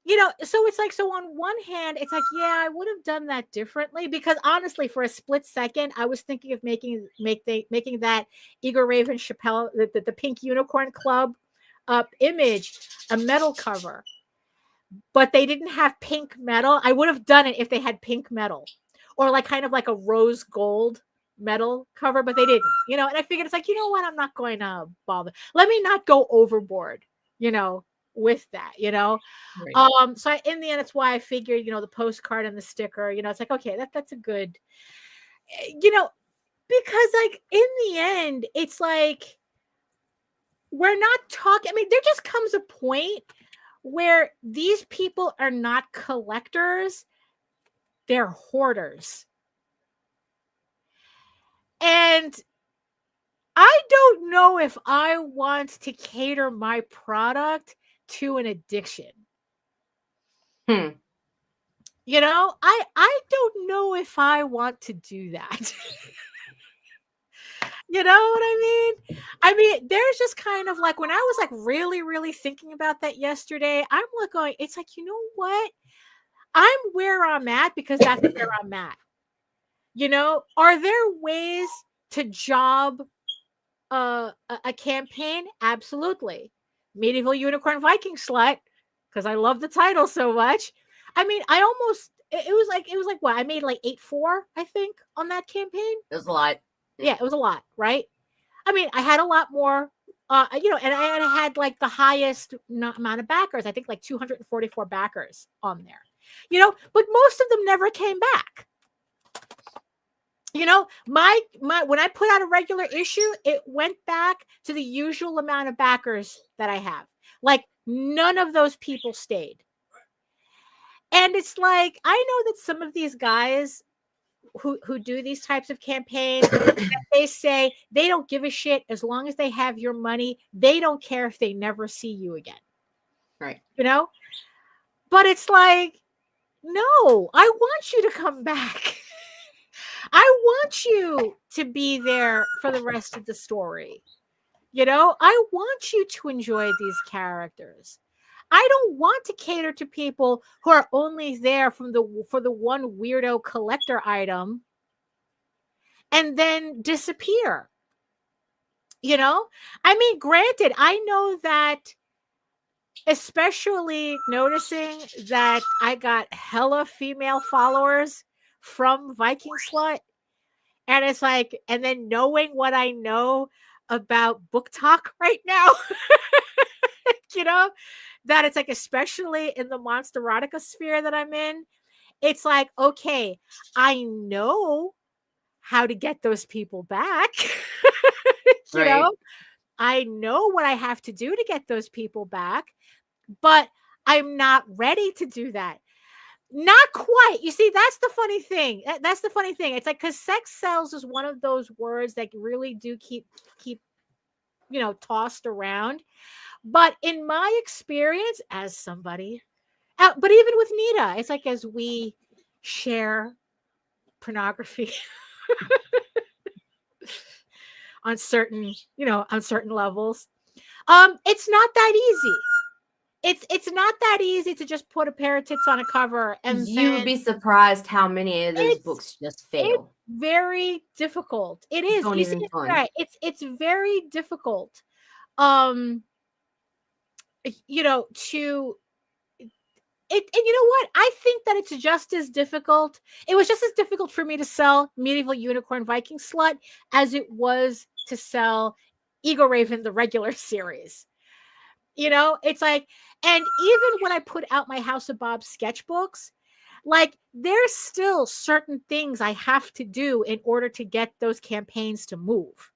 S2: so it's like, so on one hand, it's like, yeah, I would have done that differently, because honestly, for a split second, I was thinking of making that Eager Raven Chappelle, the Pink Unicorn Club image, a metal cover, but they didn't have pink metal. I would have done it if they had pink metal, or like kind of like a rose gold metal cover, but they didn't, and I figured it's like, you know what, I'm not going to bother. Let me not go overboard, with that, Right. So in the end, it's why I figured, the postcard and the sticker, it's like, okay, that's a good, because like in the end, it's like, we're not talking, I mean, there just comes a point where these people are not collectors. they're hoarders. And I don't know if I want to cater my product to an addiction. You know, I don't know if I want to do that. You know what I mean? I mean, there's just kind of like when I was like really, really thinking about that yesterday, I'm like going, it's like, you know what? I'm where I'm at because that's where I'm at. You know, are there ways to job a campaign? Absolutely. Medieval Unicorn Viking Slut, because I love the title so much. I mean, I almost it was like what? I made like 8.4, I think, on that campaign.
S1: It was a lot.
S2: Yeah, it was a lot, right? I mean, I had a lot more, you know, and I had like the highest amount of backers. I think like 244 backers on there, you know, but most of them never came back. You know, my when I put out a regular issue, it went back to the usual amount of backers that I have. Like none of those people stayed. And it's like, I know that some of these guys who do these types of campaigns, they say they don't give a shit as long as they have your money. They don't care if they never see you again.
S1: Right.
S2: You know? But it's like, no, I want you to come back. I want you to be there for the rest of the story. You know, I want you to enjoy these characters. I don't want to cater to people who are only there for the one weirdo collector item and then disappear. You know, I mean, granted, I know that, especially noticing that I got hella female followers from Viking Slut. And it's like, and then knowing what I know about book talk right now, you know, that it's like, especially in the Monsterotica sphere that I'm in, it's like, okay, I know how to get those people back. You know, I know what I have to do to get those people back, but I'm not ready to do that. Not quite. You see, that's the funny thing. That's the funny thing. It's like, because sex sells is one of those words that really do keep, you know, tossed around. But in my experience as somebody, but even with Nita, it's like, as we share pornography on certain, you know, on certain levels, it's not that easy. It's not that easy to just put a pair of tits on a cover, and
S1: you would be surprised how many of those books just fail.
S2: It's very difficult. It is.
S1: Don't even fun.
S2: Right. It's very difficult. You know, to it, and you know what? I think that it's just as difficult. It was just as difficult for me to sell Medieval Unicorn Viking Slut as it was to sell Ego Raven, the regular series. You know, it's like, and even when I put out my House of Bob sketchbooks, like, there's still certain things I have to do in order to get those campaigns to move.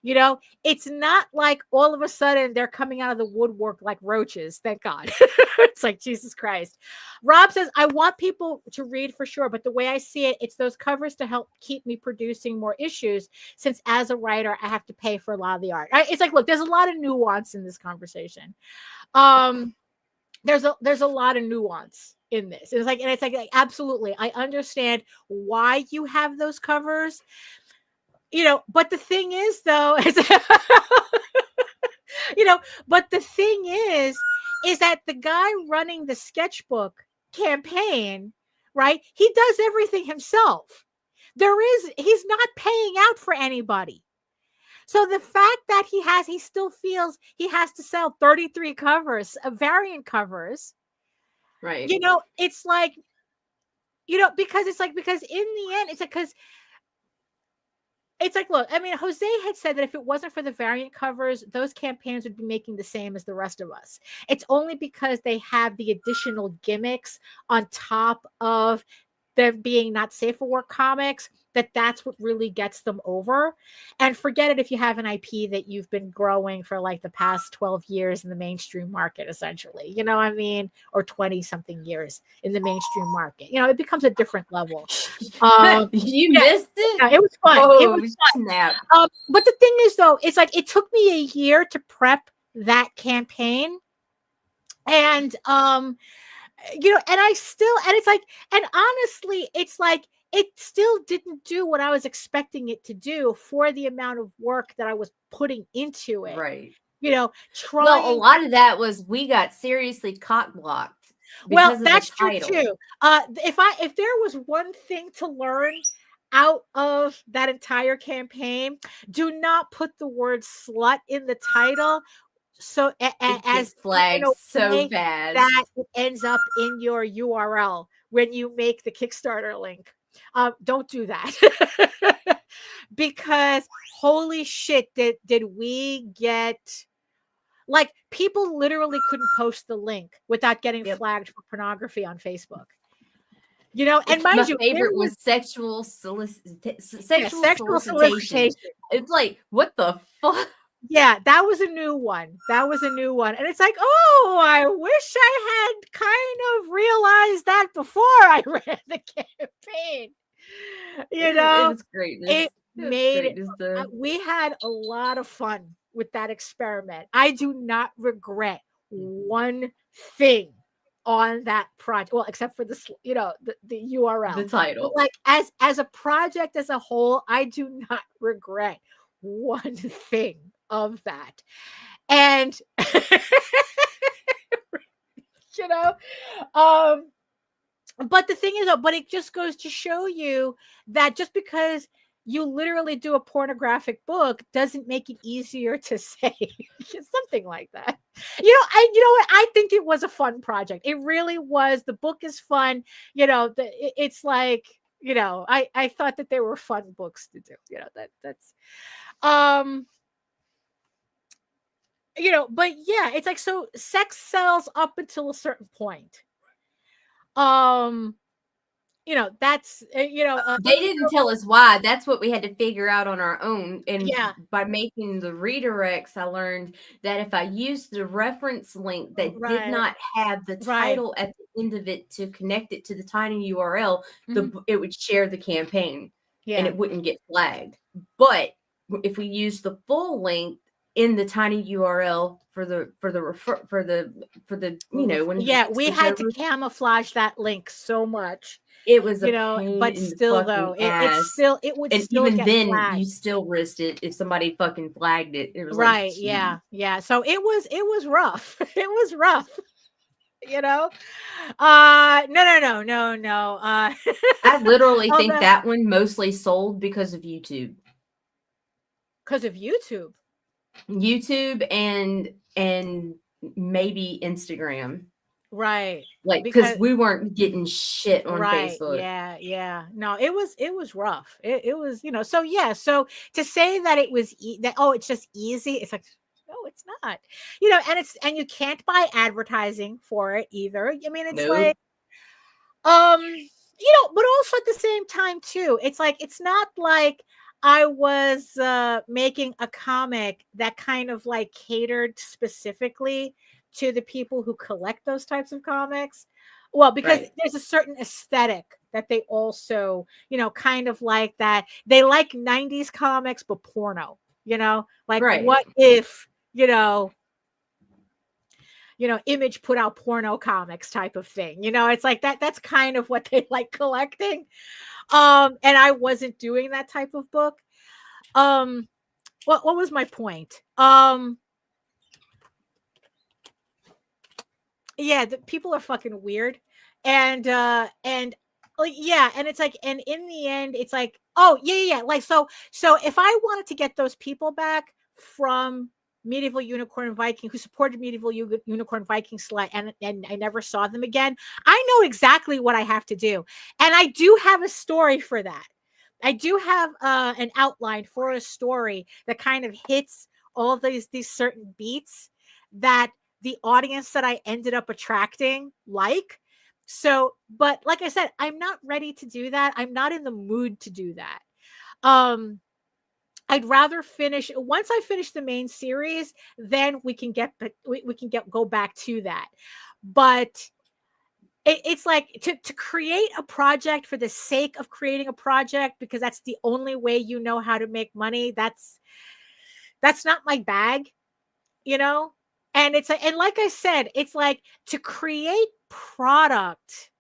S2: You know, it's not like all of a sudden they're coming out of the woodwork like roaches. Thank God. It's like, Jesus Christ. Rob says, I want people to read for sure, but the way I see it, it's those covers to help keep me producing more issues, since as a writer, I have to pay for a lot of the art. It's like, look, there's a lot of nuance in this conversation. There's a lot of nuance in this. It's like, and it's like, absolutely, I understand why you have those covers. You know, but the thing is, though, you know, but the thing is that the guy running the sketchbook campaign, right? He does everything himself. He's not paying out for anybody. So the fact that he still feels he has to sell 33 covers, variant covers,
S1: right?
S2: You know, it's like, you know, because in the end, it's like, because it's like, look, I mean, Jose had said that if it wasn't for the variant covers, those campaigns would be making the same as the rest of us. It's only because they have the additional gimmicks on top of them being not safe for work comics, that's what really gets them over. And forget it if you have an IP that you've been growing for like the past 12 years in the mainstream market, essentially, you know what I mean? Or 20 something years in the mainstream market. You know, it becomes a different level.
S1: You missed it?
S2: Yeah, it was fun. It was fun.
S1: Snap.
S2: But the thing is, though, it's like it took me a year to prep that campaign. And you know, and it's like, and honestly, it's like it still didn't do what I was expecting it to do for the amount of work that I was putting into it.
S1: Right.
S2: You know,
S1: well, a lot of that was we got seriously cock blocked.
S2: Well, that's true too. If there was one thing to learn out of that entire campaign, do not put the word slut in the title. So as
S1: flagged so bad
S2: that it ends up in your URL when you make the Kickstarter link. Don't do that. Because holy shit, did we get, like, people literally couldn't post the link without getting flagged for pornography on Facebook. You know, and mind you,
S1: my favorite was sexual solicitation. It's like, what the fuck?
S2: Yeah, that was a new one. And it's like, oh, I wish I had kind of realized that before I ran the campaign. You know,
S1: it was great.
S2: We had a lot of fun with that experiment. I do not regret one thing on that project. Well, except for the URL,
S1: the title.
S2: But like as a project as a whole, I do not regret one thing of that. And you know, but the thing is, but it just goes to show you that just because you literally do a pornographic book doesn't make it easier to say something like that. You know what? I think it was a fun project. It really was. The book is fun. You know, it's like, you know, I thought that they were fun books to do. You know, that's you know, but yeah, it's like, so sex sells up until a certain point. You know, that's you know,
S1: they didn't tell us why. That's what we had to figure out on our own. And by making the redirects, I learned that if I used the reference link that did not have the title at the end of it to connect it to the tiny URL, it would share the campaign and it wouldn't get flagged. But if we use the full link in the tiny URL for the you know, when
S2: we had to camouflage that link so much.
S1: It was,
S2: you know, but still though, it would
S1: and
S2: still
S1: even
S2: get
S1: then
S2: flagged.
S1: You still risked it if somebody fucking flagged it. It was
S2: right,
S1: like,
S2: yeah. So it was rough. It was rough. You know, no.
S1: I literally think that one mostly sold because of YouTube.
S2: Because of YouTube
S1: and maybe Instagram.
S2: Right.
S1: Like, because we weren't getting shit on Facebook.
S2: Yeah. No, it was rough. It was, you know, so yeah. So to say that it was it's just easy, it's like, no, it's not. You know, and you can't buy advertising for it either. I mean, it's like, you know, but also at the same time too, it's like, it's not like I was making a comic that kind of like catered specifically to the people who collect those types of comics. Well, because there's a certain aesthetic that they also, you know, kind of like that. They like 90s comics, but porno, you know, like what if, you know, Image put out porno comics type of thing, you know, it's like that's kind of what they like collecting. And I wasn't doing that type of book. What was my point? Yeah, the people are fucking weird. And like, yeah, and it's like, and in the end, it's like, oh yeah. Like, so if I wanted to get those people back from Medieval Unicorn Viking, who supported Medieval Unicorn Viking Slut, and I never saw them again, I know exactly what I have to do. And I do have a story for that. I do have an outline for a story that kind of hits all these certain beats that the audience that I ended up attracting like. So, but like I said, I'm not ready to do that. I'm not in the mood to do that. I'd rather finish once I finish the main series, then we can go back to that. But it's like to create a project for the sake of creating a project because that's the only way you know how to make money. That's not my bag, you know? And it's and like I said, it's like to create product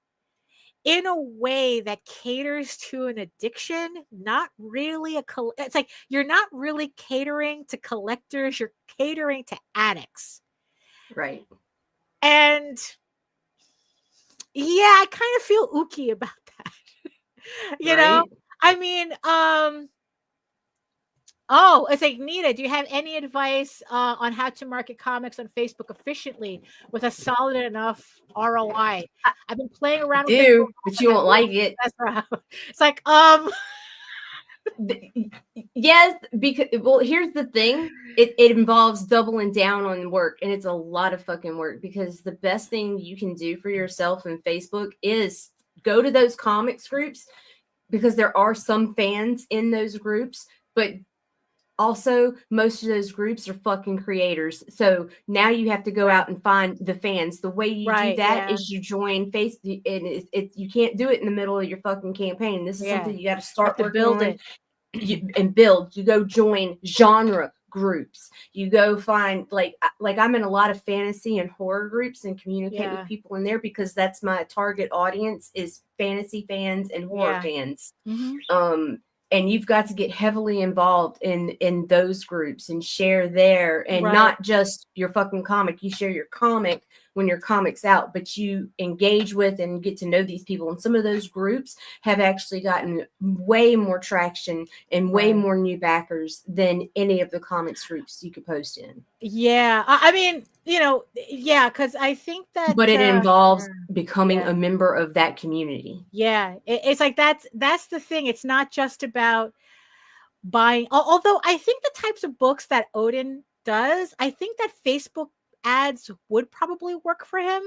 S2: in a way that caters to an addiction, not really it's like you're not really catering to collectors, you're catering to addicts.
S1: Right.
S2: And yeah, I kind of feel ooky about that. You know? I mean, oh, it's like, Nita, do you have any advice on how to market comics on Facebook efficiently with a solid enough ROI? I've been playing around with it,
S1: but you won't like it.
S2: It's like,
S1: yes, because well, here's the thing. It involves doubling down on work, and it's a lot of fucking work because the best thing you can do for yourself in Facebook is go to those comics groups because there are some fans in those groups, but also most of those groups are fucking creators. So now you have to go out and find the fans. The way you do that is you join Facebook, and you can't do it in the middle of your fucking campaign. This is something you got to start working on. And build. You go join genre groups. You go find like I'm in a lot of fantasy and horror groups and communicate with people in there because that's my target audience is fantasy fans and horror fans. And you've got to get heavily involved in those groups and share there, and not just your fucking comic. You share your comic when your comic's out, but you engage with and get to know these people. And some of those groups have actually gotten way more traction and way more new backers than any of the comics groups you could post in.
S2: Yeah. I mean, you know, yeah, because I think that.
S1: But it involves becoming a member of that community.
S2: Yeah. It's like that's the thing. It's not just about buying. Although I think the types of books that Odin does, I think that Facebook ads would probably work for him.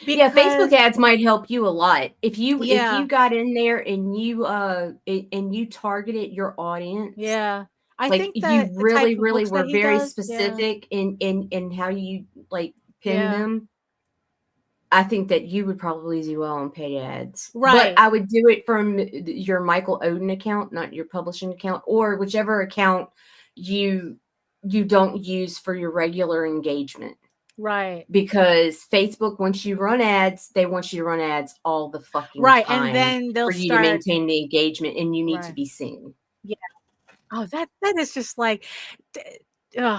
S1: Yeah, Facebook ads might help you a lot if you got in there and you targeted your audience.
S2: Yeah, I
S1: like
S2: think that
S1: you really were very specific in how you like pin them. I think that you would probably do well on paid ads. But I would do it from your Michael Odin account, not your publishing account, or whichever account you don't use for your regular engagement.
S2: Right.
S1: Because Facebook, once you run ads, they want you to run ads all the fucking time.
S2: And then they'll
S1: for you to maintain the engagement, and you need to be seen.
S2: Yeah. Oh, that is just like, but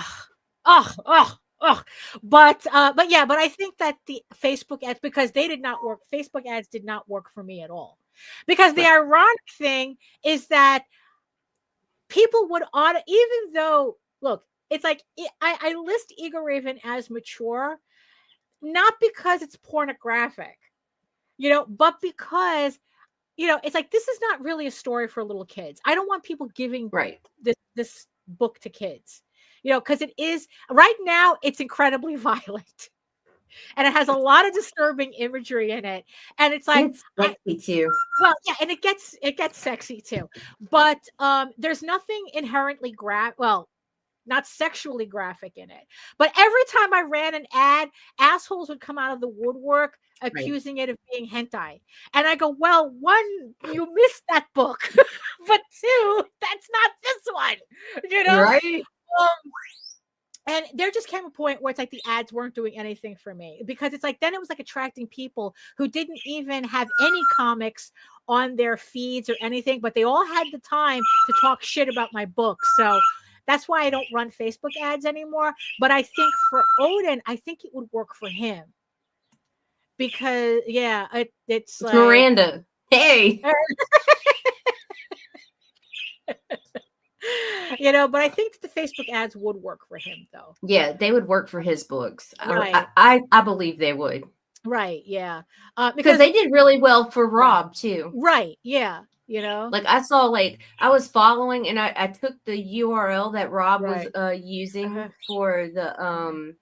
S2: I think that the Facebook ads, because they did not work. Facebook ads did not work for me at all. Because the ironic thing is that people would even though, look, it's like I list Eagle Raven as mature, not because it's pornographic, you know, but because, you know, it's like, this is not really a story for little kids. I don't want people giving this book to kids, you know, because it is right now, it's incredibly violent. And it has a lot of disturbing imagery in it. And it's like,
S1: it's sexy too.
S2: Well, yeah, and it gets sexy too. But there's nothing inherently not sexually graphic in it. But every time I ran an ad, assholes would come out of the woodwork accusing it of being hentai. And I go, well, one, you missed that book. But two, that's not this one. You know?
S1: Right.
S2: And there just came a point where it's like the ads weren't doing anything for me, because it's like, then it was like attracting people who didn't even have any comics on their feeds or anything, but they all had the time to talk shit about my book. So that's why I don't run Facebook ads anymore. But I think for Odin, I think it would work for him. Because, it's like,
S1: Miranda. Hey.
S2: You know, but I think the Facebook ads would work for him, though.
S1: Yeah, they would work for his books.
S2: Right.
S1: I believe they would.
S2: Right. Yeah.
S1: Because they did really well for Rob too.
S2: Right. Yeah. You know,
S1: like I saw, like I was following, and I took the URL that Rob was using for the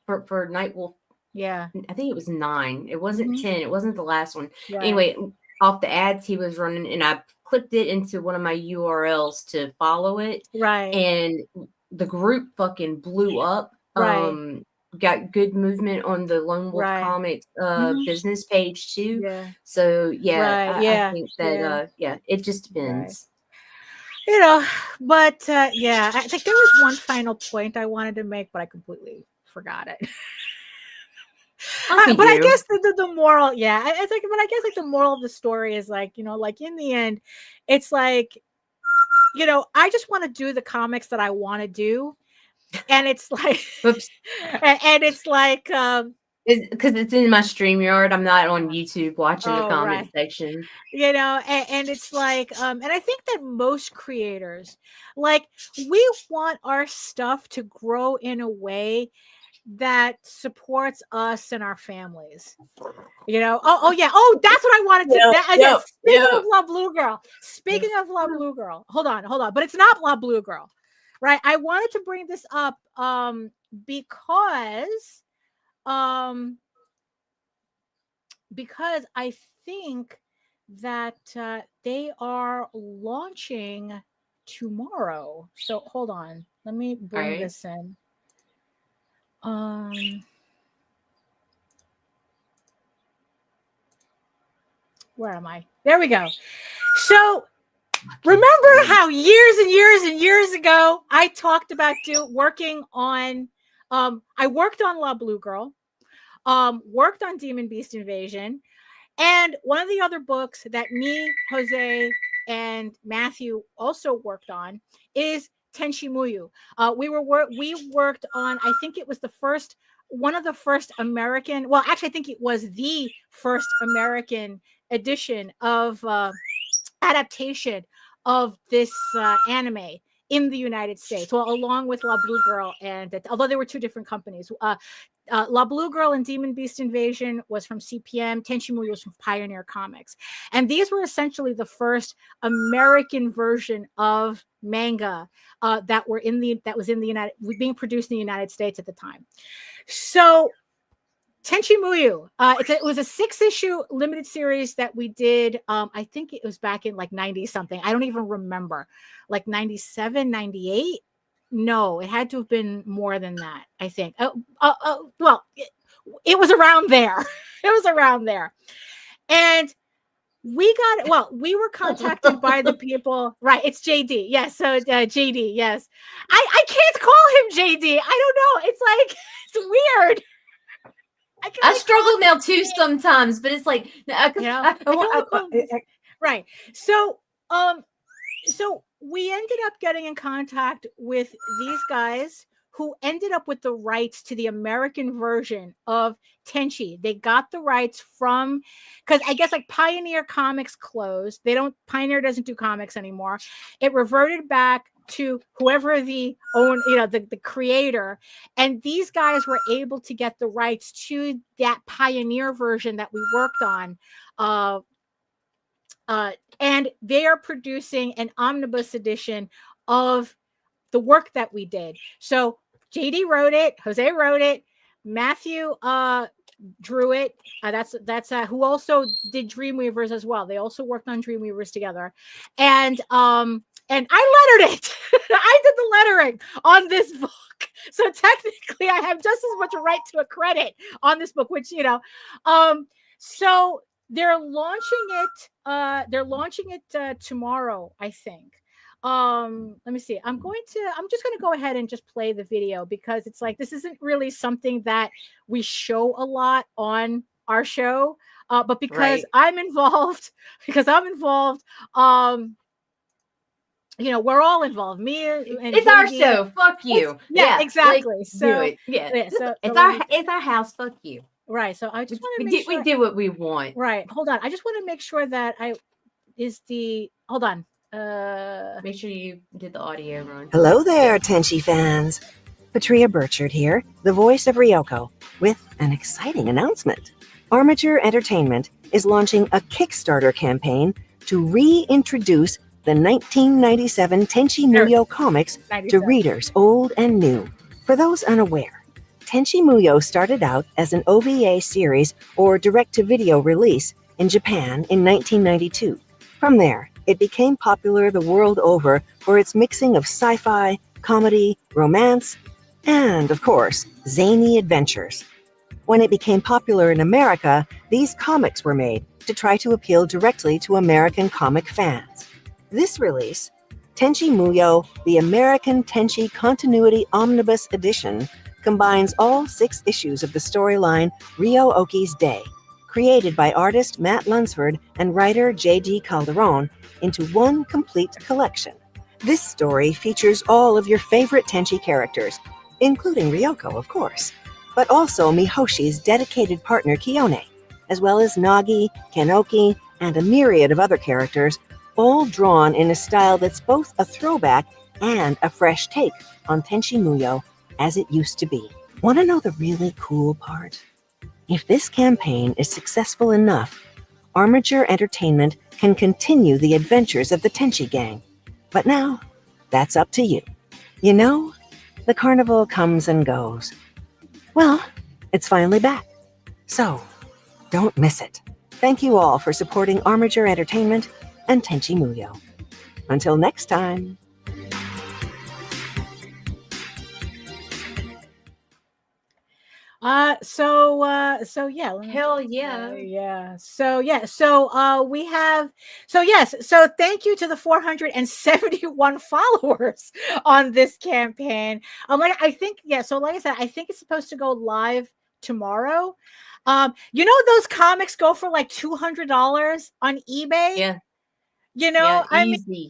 S1: for Nightwolf
S2: Yeah.
S1: I think it was 9. It wasn't 10. It wasn't the last one.
S2: Right.
S1: Anyway, off the ads he was running, and I clicked it into one of my URLs to follow it.
S2: Right.
S1: And the group fucking blew up.
S2: Right.
S1: Got good movement on the Lone Wolf Comics business page too.
S2: Yeah.
S1: So yeah,
S2: Right.
S1: I think that it just depends.
S2: Right. But yeah, I think there was one final point I wanted to make, but I completely forgot it. But I guess the moral, yeah, I think, but I guess like the moral of the story is like, like in the end, it's like, I just want to do the comics that I want to do. And it's like, and it's like,
S1: because it's in my StreamYard. I'm not on YouTube watching the comment section.
S2: And it's like, and I think that most creators, like, we want our stuff to grow in a way that supports us and our families. Oh yeah. Oh, that's what I wanted to. Speaking of La Blue Girl. Speaking of La Blue Girl. Hold on. But it's not La Blue Girl, right? I wanted to bring this up because I think that they are launching tomorrow. So hold on. Let me bring this in. Where am I? There we go. So remember how years and years and years ago I talked about working on I worked on La Blue Girl, worked on Demon Beast Invasion, and one of the other books that me, Jose, and Matthew also worked on is Tenchi Muyo. We worked on, I think it was one of the first American, well, actually, I think it was the first American edition of adaptation of this anime in the United States. Well, along with La Blue Girl, and although there were two different companies, La Blue Girl and Demon Beast Invasion was from CPM. Tenchi Muyo was from Pioneer Comics, and these were essentially the first American version of manga that was being produced in the United States at the time. So Tenchi Muyo, it was a 6-issue limited series that we did. I think it was back in like 90 something. I don't even remember, like 97, 98. No, it had to have been more than that, I think. Well, it was around there. It was around there. And we were contacted by the people. Right, it's JD. Yes, so JD, yes. I can't call him JD. I don't know. It's like, it's weird.
S1: I struggle now too sometimes, but it's like,
S2: right. So we ended up getting in contact with these guys who ended up with the rights to the American version of Tenchi. They got the rights from, because I guess like Pioneer Comics closed. Pioneer doesn't do comics anymore. It reverted back to whoever the creator, and these guys were able to get the rights to that Pioneer version that we worked on. And they are producing an omnibus edition of the work that we did. So JD wrote it, Jose wrote it, Matthew drew it. That's who also did Dreamweavers as well. They also worked on Dreamweavers together, and I lettered it. I did the lettering on this book. So technically I have just as much a right to a credit on this book, which, so they're launching it tomorrow, I think. Let me see. I'm just going to go ahead and just play the video, because it's like, this isn't really something that we show a lot on our show. But because I'm involved, we're all involved. Me and
S1: it's our show. Fuck you.
S2: Yeah, exactly.
S1: Like, so it's our house. Fuck you.
S2: Right. So I just want to make sure
S1: we do what we want.
S2: Right. Hold on. I just want to make sure that hold on.
S1: Make sure you did the audio, Ron.
S4: Hello there, Tenchi fans. Patria Burchard here, the voice of Ryoko, with an exciting announcement. Armature Entertainment is launching a Kickstarter campaign to reintroduce the 1997 Tenchi Muyo comics to readers old and new. For those unaware, Tenchi Muyo started out as an OVA series or direct-to-video release in Japan in 1992. From there, it became popular the world over for its mixing of sci-fi, comedy, romance, and, of course, zany adventures. When it became popular in America, these comics were made to try to appeal directly to American comic fans. This release, Tenchi Muyo, the American Tenchi Continuity Omnibus Edition, combines all 6 issues of the storyline Ryo Oki's Day, created by artist Matt Lunsford and writer J.D. Calderon, into one complete collection. This story features all of your favorite Tenchi characters, including Ryoko, of course, but also Mihoshi's dedicated partner Kiyone, as well as Nagi, Kenoki, and a myriad of other characters, all drawn in a style that's both a throwback and a fresh take on Tenchi Muyo as it used to be. Want to know the really cool part? If this campaign is successful enough, Armature Entertainment can continue the adventures of the Tenchi Gang. But now, that's up to you. You know, the carnival comes and goes. Well, it's finally back. So, don't miss it. Thank you all for supporting Armature Entertainment and Tenchi Muyo. Until next time.
S2: So yeah.
S1: Hell yeah.
S2: We have, so thank you to the 471 followers on this campaign. I think, so like I said, I think it's supposed to go live tomorrow. Those comics go for like $200 on eBay.
S1: Yeah.
S2: I mean,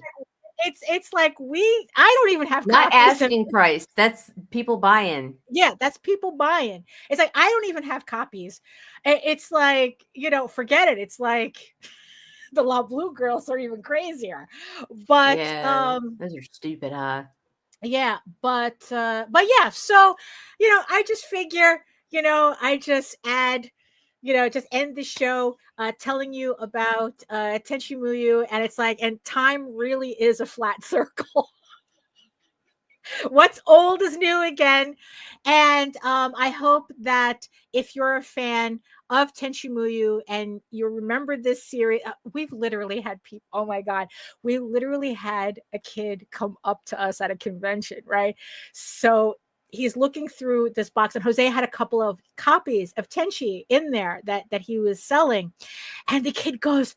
S2: it's like I don't even have
S1: not asking price. That's people buying.
S2: Yeah, that's people buying. It's like I don't even have copies. It's like, forget it. It's like the La Blue girls are even crazier. But
S1: those are stupid, huh?
S2: Yeah, but yeah, so I just figure, I just add, just end the show telling you about Tenchi Muyo, and it's like, and time really is a flat circle. What's old is new again. And I hope that if you're a fan of Tenchi Muyo and you remember this series, we've literally had people, oh my God, we literally had a kid come up to us at a convention, right? So he's looking through this box, and Jose had a couple of copies of Tenchi in there that he was selling. And the kid goes,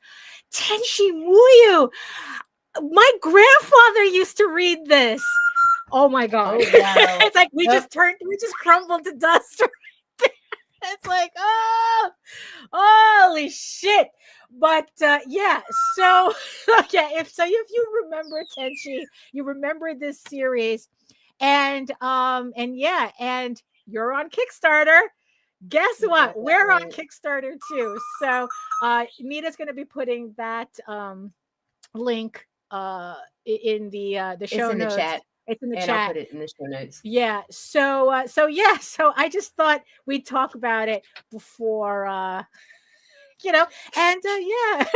S2: Tenchi Muyo, my grandfather used to read this. Oh my God.
S1: Oh, wow.
S2: It's like we just crumbled to dust. It's like, oh, holy shit. But yeah, so if you remember Tenchi, you remember this series, and you're on Kickstarter. Guess what? We're on Kickstarter too. So Nita's gonna be putting that link in the show notes.
S1: The chat.
S2: It's in the chat.
S1: I'll put it in the show notes.
S2: Yeah. So I just thought we'd talk about it before, and yeah.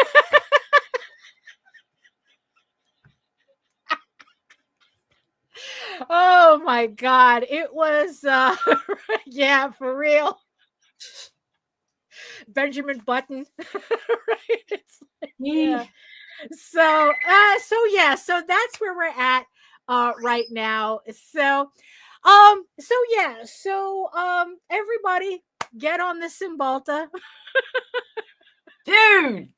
S2: Oh my God. It was, yeah, for real. Benjamin Button. Right? It's like, yeah. So that's where we're at right now. So everybody get on the Cymbalta.
S1: Dude.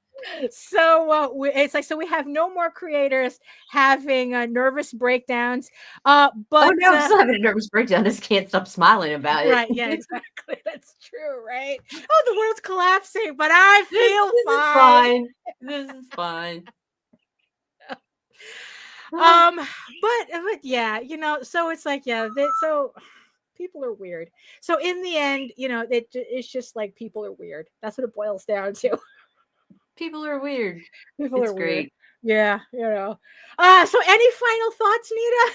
S2: So it's like, so we have no more creators having nervous breakdowns. But
S1: I'm still having a nervous breakdown. I just can't stop smiling about it.
S2: Right? Yeah, exactly. That's true, right? Oh, the world's collapsing, but I feel fine.
S1: This is fine.
S2: But yeah, so it's like, yeah, so people are weird. So in the end, it's just like people are weird. That's what it boils down to.
S1: People are weird.
S2: People
S1: it's
S2: are
S1: great.
S2: Weird. Yeah, So any final thoughts, Nita?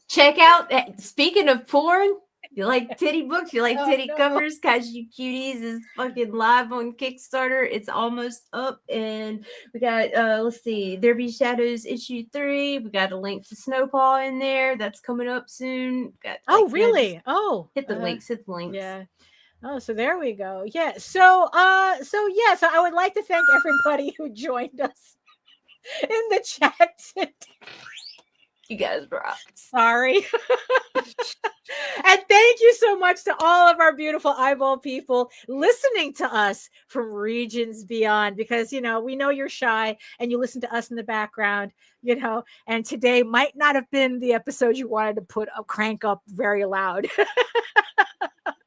S1: Check out, speaking of porn, You like titty books? You like titty covers? Cause You Cuties is fucking live on Kickstarter. It's almost up, and we got let's see, There Be Shadows issue 3. We got a link to Snowpaw in there. That's coming up soon.
S2: Really?
S1: Hit the links. Hit the links.
S2: Yeah. Oh, so there we go. Yeah. So I would like to thank everybody who joined us in the chat today.
S1: You guys rock.
S2: Sorry. And thank you so much to all of our beautiful eyeball people listening to us from regions beyond, because, we know you're shy and you listen to us in the background, and today might not have been the episode you wanted to crank up very loud.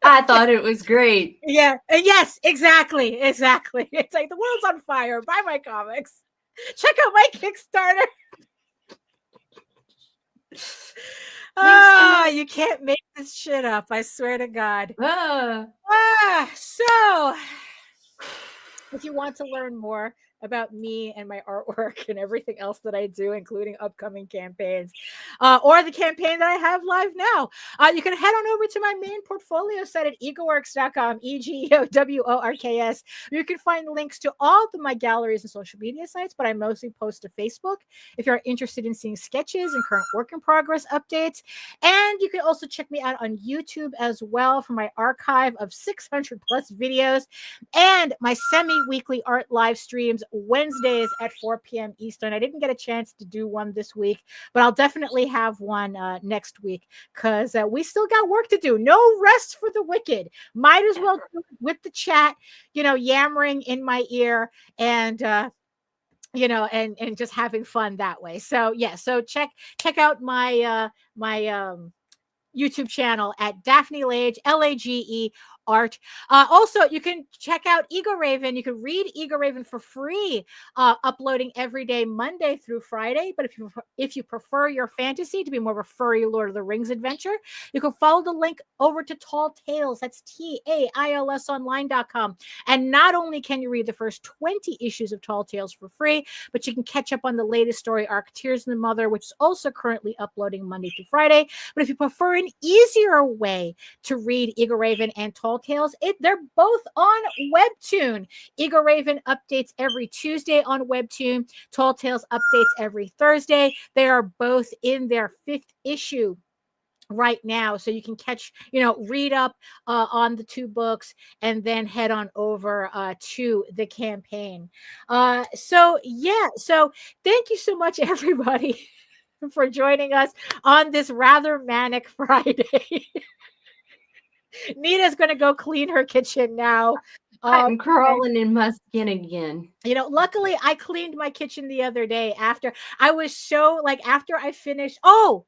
S1: I thought it was great.
S2: Yeah. Yes, exactly. It's like the world's on fire. Buy my comics. Check out my Kickstarter. You can't make this shit up. I swear to God. So if you want to learn more about me and my artwork and everything else that I do, including upcoming campaigns, or the campaign that I have live now, you can head on over to my main portfolio site at egoworks.com, EGOWORKS. You can find links to all of my galleries and social media sites, but I mostly post to Facebook if you're interested in seeing sketches and current work in progress updates. And you can also check me out on YouTube as well for my archive of 600 plus videos and my semi-weekly art live streams Wednesdays at 4 p.m. Eastern. I didn't get a chance to do one this week, but I'll definitely have one next week, because we still got work to do. No rest for the wicked. Might as well do it with the chat, yammering in my ear and and just having fun that way. So yeah, so check out my YouTube channel at Daphne Lage, Lage art. Also, you can check out Ego Raven. You can read Ego Raven for free, uploading every day, Monday through Friday. But if you prefer your fantasy to be more of a furry Lord of the Rings adventure, you can follow the link over to Tall Tales. That's TAILSonline.com. And not only can you read the first 20 issues of Tall Tales for free, but you can catch up on the latest story arc, Tears in the Mother, which is also currently uploading Monday through Friday. But if you prefer an easier way to read Ego Raven and Tall Tales, they're both on Webtoon. Ego Raven updates every Tuesday on Webtoon. Tall Tales updates every Thursday. They are both in their 5th issue right now, so you can catch, read up on the 2 books and then head on over to the campaign. So thank you so much, everybody, for joining us on this rather manic Friday. Nita's gonna go clean her kitchen now.
S1: I'm crawling in my skin again.
S2: Luckily I cleaned my kitchen the other day after I finished. Oh,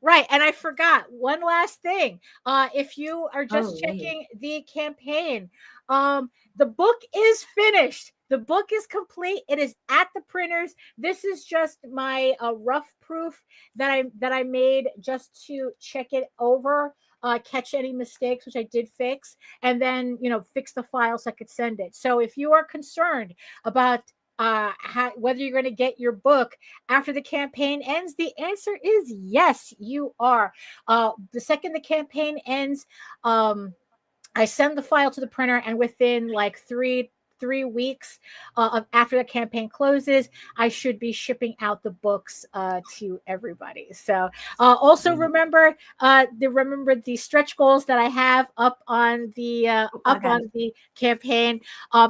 S2: right. And I forgot one last thing. If you are just checking the campaign, the book is finished. The book is complete. It is at the printers. This is just my rough proof that I made just to check it over, catch any mistakes, which I did fix, and then fix the file so I could send it. So if you are concerned about whether you're going to get your book after the campaign ends, the answer is yes, you are. The second the campaign ends, I send the file to the printer, and within like three weeks after the campaign closes, I should be shipping out the books to everybody. So also remember the stretch goals that I have up on the the campaign.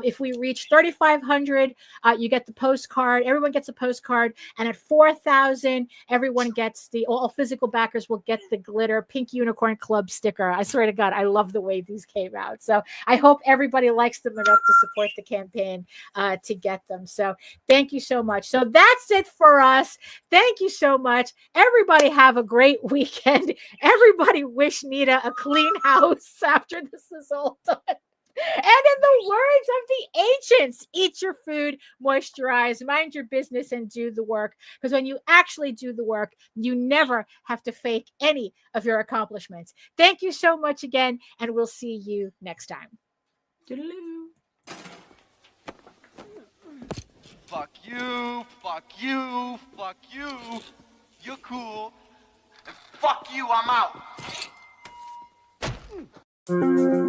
S2: If we reach 3,500, you get the postcard. Everyone gets a postcard, and at 4,000, everyone gets all physical backers will get the glitter Pink Unicorn Club sticker. I swear to God, I love the way these came out. So I hope everybody likes them enough to support the campaign to get them. So thank you so much. So that's it for us. Thank you so much. Everybody have a great weekend. Everybody wish Nita a clean house after this is all done. And in the words of the ancients, eat your food, moisturize, mind your business, and do the work. Because when you actually do the work, you never have to fake any of your accomplishments. Thank you so much again, and we'll see you next time.
S1: Toodaloo.
S5: Fuck you, fuck you, fuck you. You're cool. And fuck you, I'm out.
S3: Mm.